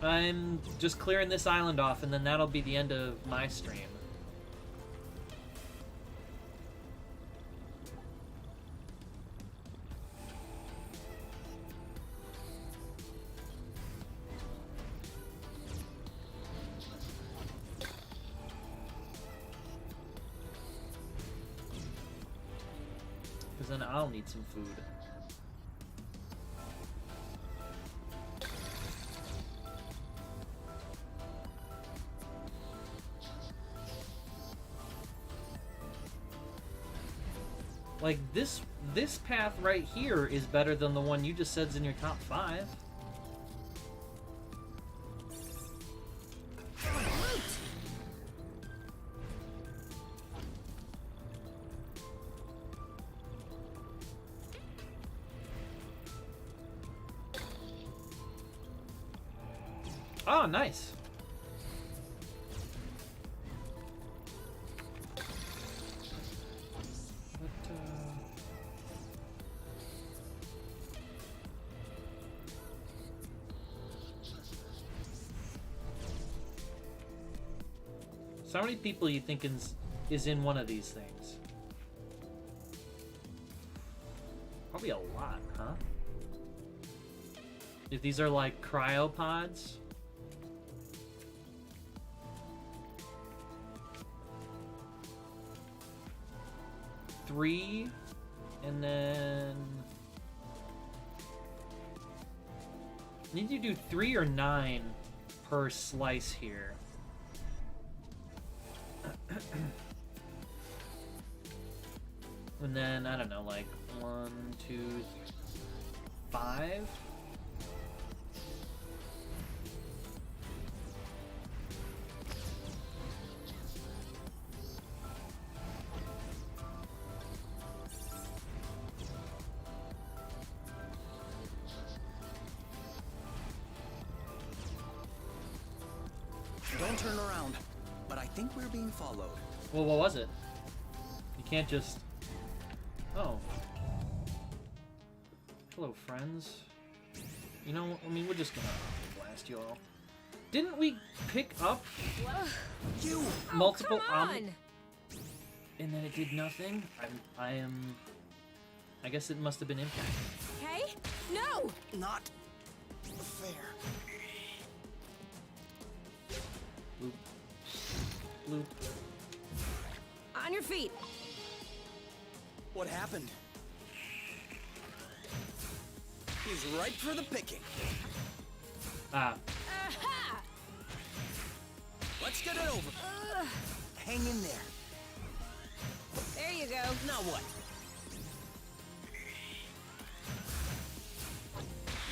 I'm just clearing this island off, and then that'll be the end of my stream. Because then I'll need some food. Like, this path right here is better than the one you just said's in your top 5. Oh, nice. So how many people you think is in one of these things? Probably a lot, huh? If these are like cryopods. Three, and then need you do 3 or 9 per slice here. And then I don't know, like 1, 2, 5. Don't turn around, but I think we're being followed. Well, what was it? You can't just... Oh. Hello, friends. You know, I mean, we're just gonna blast you all. Didn't we pick up You! multiple Come on! and then it did nothing? I guess it must have been impact. Hey? No! Not fair. Loop. Loop. On your feet. What happened? He's ripe for the picking. Ah. Aha! Let's get it over. Hang in there. There you go. Now what?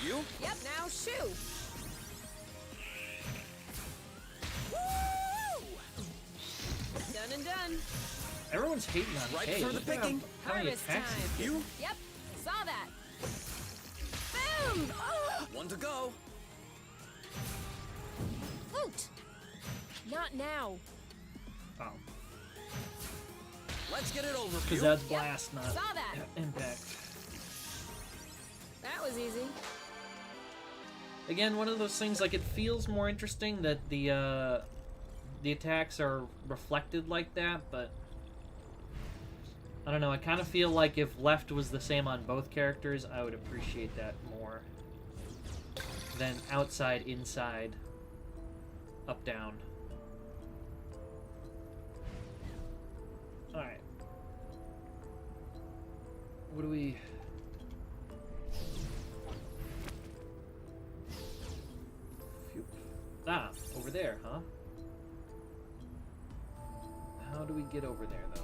You? Yep, now shoo! Woo! Everyone's hating on Right Kay. for the Look at picking. how many Harvest attacks time. he's You? Yep, saw that. Boom! Oh, One to go. loot! Not now. Oh, Let's get it over. because Pew. that's blast, not Saw that. impact. That was easy. Again, one of those things, like, it feels more interesting that the attacks are reflected like that, but I don't know, I kind of feel like if left was the same on both characters, I would appreciate that more than outside, inside, up, down. Alright. What do we... Phew. Ah, over there, huh? How do we get over there, though?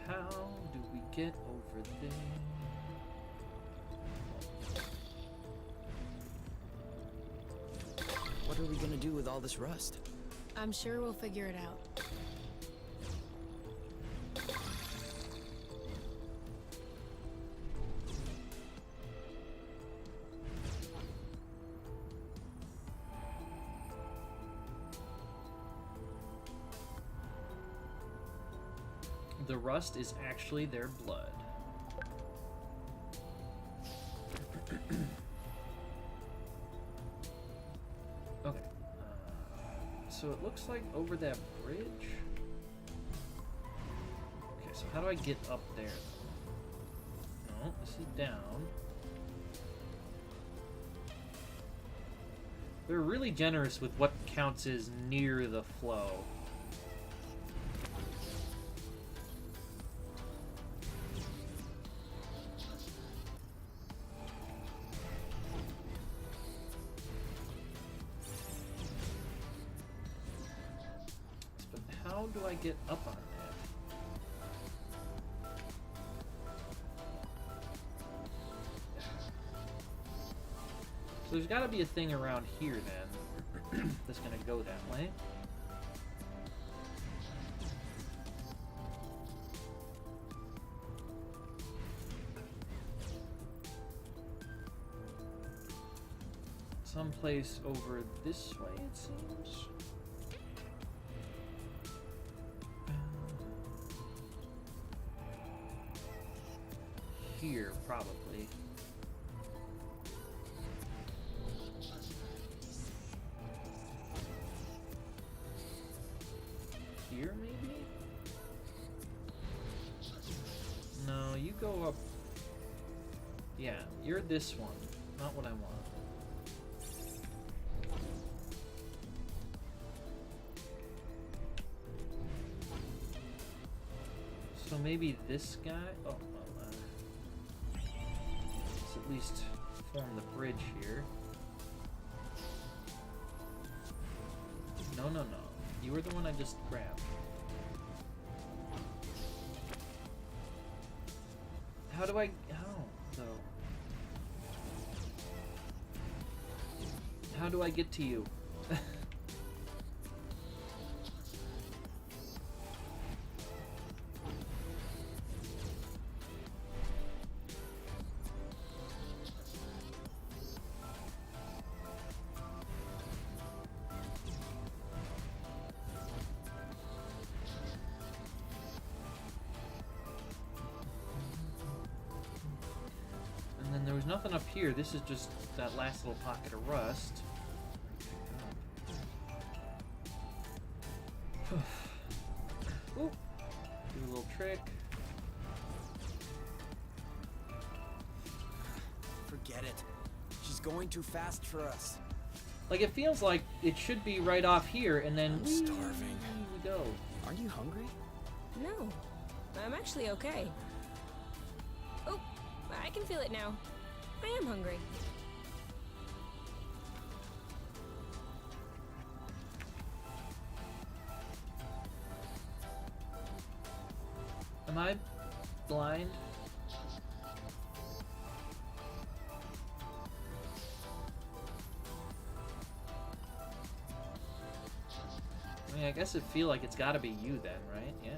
How do we get over there? What are we gonna do with all this rust? I'm sure we'll figure it out. The rust is actually their blood. Okay. So it looks like over that bridge. Okay, so how do I get up there? No, this is down. They're really generous with what counts as near the flow. But how do I get up on that? So there's got to be a thing around here then that's gonna go that way. Someplace over this way, it seems. Here, probably. Here, maybe? No, you go up. Yeah, you're this one. Not what I want. So maybe this guy? Oh, well, let's at least form the bridge here. No, no, no. You were the one I just grabbed. How do I... How, though? How do I get to you? And then there was nothing up here. This is just that last little pocket of rust. Ooh. Do a little trick. Forget it. She's going too fast for us. Like, it feels like it should be right off here, and then I'm starving. we go. Aren't you hungry? No, I'm actually okay. Oh, I can feel it now. I am hungry. Am I blind? I mean, I guess it feel like it's got to be you then, right? Yeah.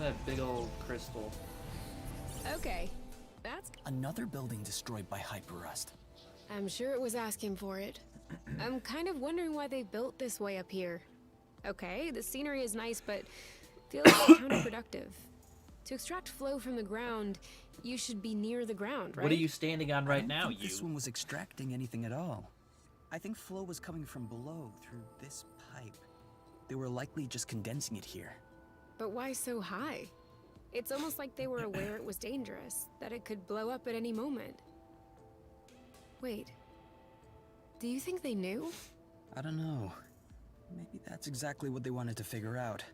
That big old crystal. Okay, that's... Another building destroyed by hyperrust. I'm sure it was asking for it. I'm kind of wondering why they built this way up here. Okay, the scenery is nice, but feels counterproductive. To extract flow from the ground, you should be near the ground, right? What are you standing on right now, I don't think you? this one was extracting anything at all. I think flow was coming from below through this pipe. They were likely just condensing it here. But why so high? It's almost like they were aware it was dangerous, that it could blow up at any moment. Wait. Do you think they knew? I don't know. Maybe that's exactly what they wanted to figure out.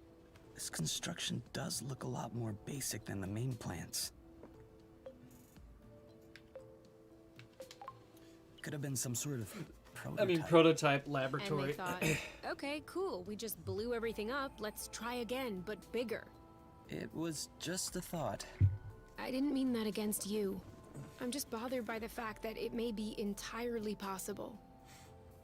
This construction does look a lot more basic than the main plants. Could have been some sort of prototype. I mean, prototype And laboratory. they thought, okay, cool, we just blew everything up, let's try again, but bigger. It was just a thought. I didn't mean that against you. I'm just bothered by the fact that it may be entirely possible.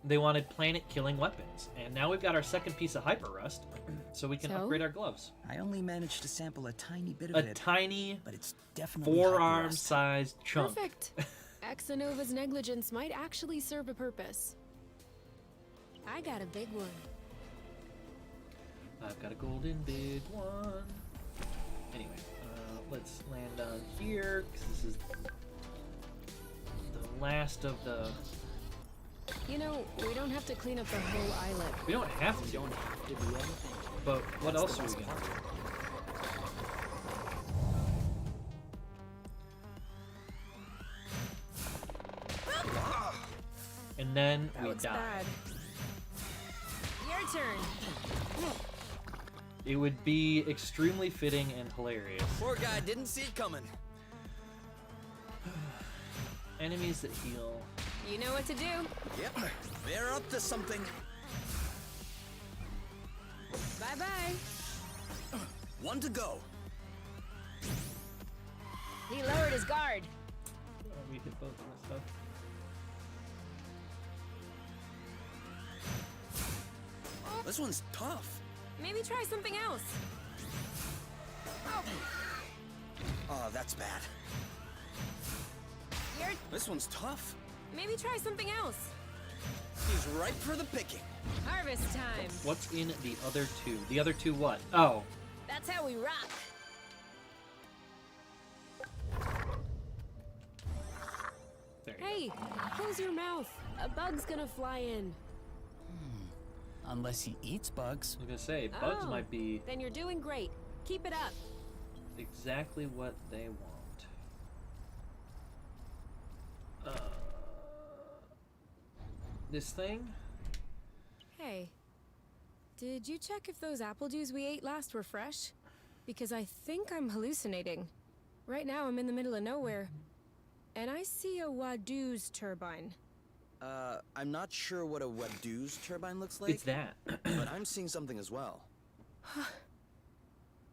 They wanted planet-killing weapons, and now we've got our second piece of hyper rust, so we can So? upgrade our gloves. I only managed to sample a tiny bit of A it, tiny but it's definitely hyperrust. forearm-sized chunk. Perfect. Exonova's negligence might actually serve a purpose. I got a big one. I've got a golden big one. Anyway, let's land on here, because this is the last of the... You know, we don't have to clean up the whole islet. We don't have to. But what else are we gonna do? And then That we looks die. bad. Your turn. It would be extremely fitting and hilarious. Poor guy didn't see it coming. Enemies that heal. You know what to do. Yep, they're up to something. Bye-bye. One to go. He lowered his guard. We hit both of this stuff. This one's tough. Maybe try something else. Oh, that's bad. Your... This one's tough. Maybe try something else. He's ripe for the picking. Harvest time. What's in the other two? The other two what? Oh. That's how we rock. There you Hey, close your mouth. A bug's gonna fly in. Unless he eats bugs. go. I was gonna say, bugs Oh, might be Then you're doing great. Keep it up. exactly what they want. This thing? Hey, did you check if those apple dews we ate last were fresh? Because I think I'm hallucinating. Right now I'm in the middle of nowhere, and I see a Wadoo's turbine. I'm not sure what a Wadoo's turbine looks like. It's that. But I'm seeing something as well.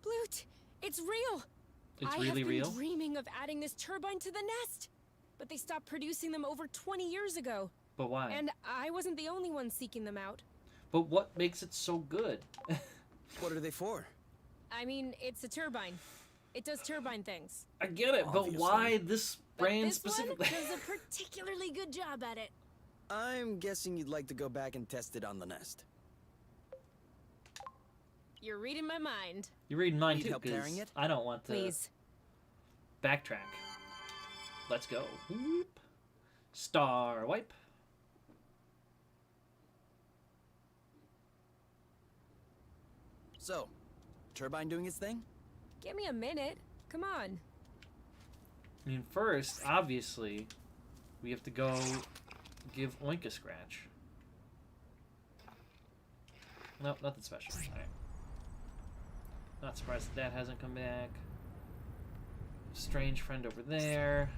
Bloot, it's real! It's I really have been real? dreaming of adding this turbine to the nest! But they stopped producing them over 20 years ago. But why? And I wasn't the only one seeking them out. But what makes it so good? What are they for? I mean, it's a turbine. It does turbine things. I get it, but Obviously. why this But brand this specifically? one does a particularly good job at it. I'm guessing you'd like to go back and test it on the nest. You're reading my mind. You're reading mine Need too, help carrying because it? I don't want to Please. backtrack. Let's go. Whoop. Star wipe. So, turbine doing its thing? Give me a minute. Come on. I mean, first, obviously, we have to go give Oink a scratch. Nope, nothing special. Alright. Not surprised that hasn't come back. Strange friend over there.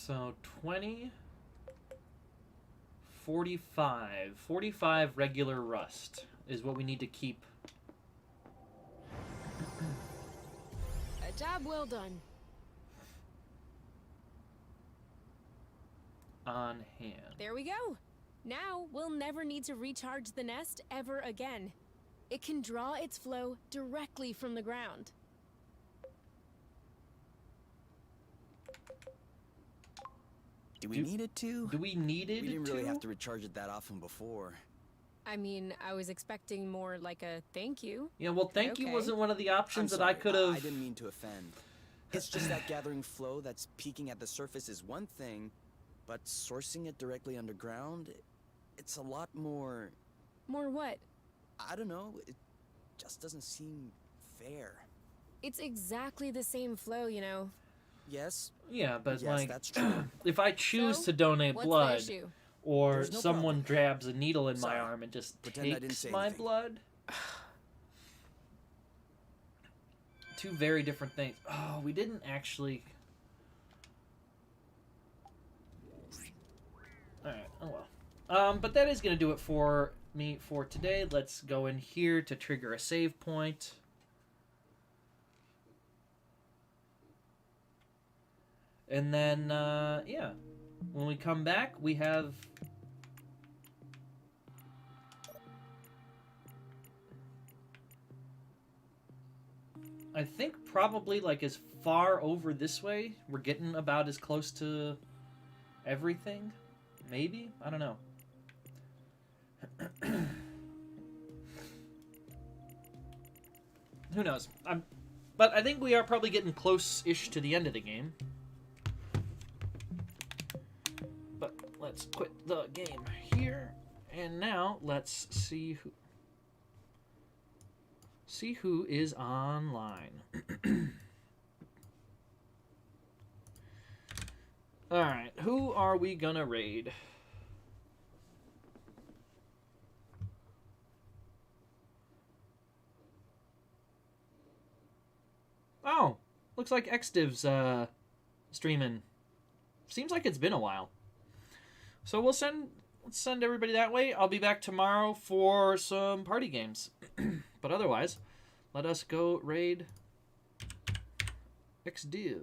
So 20, 45. 45 regular rust is what we need to keep. A job well done. On hand. There we go. Now we'll never need to recharge the nest ever again. It can draw its flow directly from the ground. Do we need it to? Do we need it We didn't to? really have to recharge it that often before. I mean, I was expecting more like a thank you. Yeah, well, thank you Okay. wasn't one of the I'm options that sorry, I could have. I didn't mean to offend. It's just that gathering flow that's peaking at the surface is one thing, but sourcing it directly underground, it's a lot more... More what? I don't know, it just doesn't seem fair. It's exactly the same flow, you know. Yes, Yeah, but yes, like, that's true. if I choose So, to donate What's blood, the issue? or There's no someone problem. grabs a needle in my Sorry. arm and just Pretend I didn't takes say my anything. blood, two very different things. Oh, we didn't actually. All right. Oh well. But that is gonna do it for me for today. Let's go in here to trigger a save point. And then, yeah, when we come back, we have... I think probably, like, as far over this way, we're getting about as close to everything. Maybe? I don't know. Who knows? But I think we are probably getting close-ish to the end of the game. But let's quit the game here. And now let's see who is online. Alright, who are we gonna raid? Oh, looks like XDiv's streaming. Seems like it's been a while. So let's send everybody that way. I'll be back tomorrow for some party games. But otherwise, let us go raid XDiv.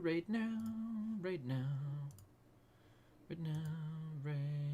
Right now, right now, right now, right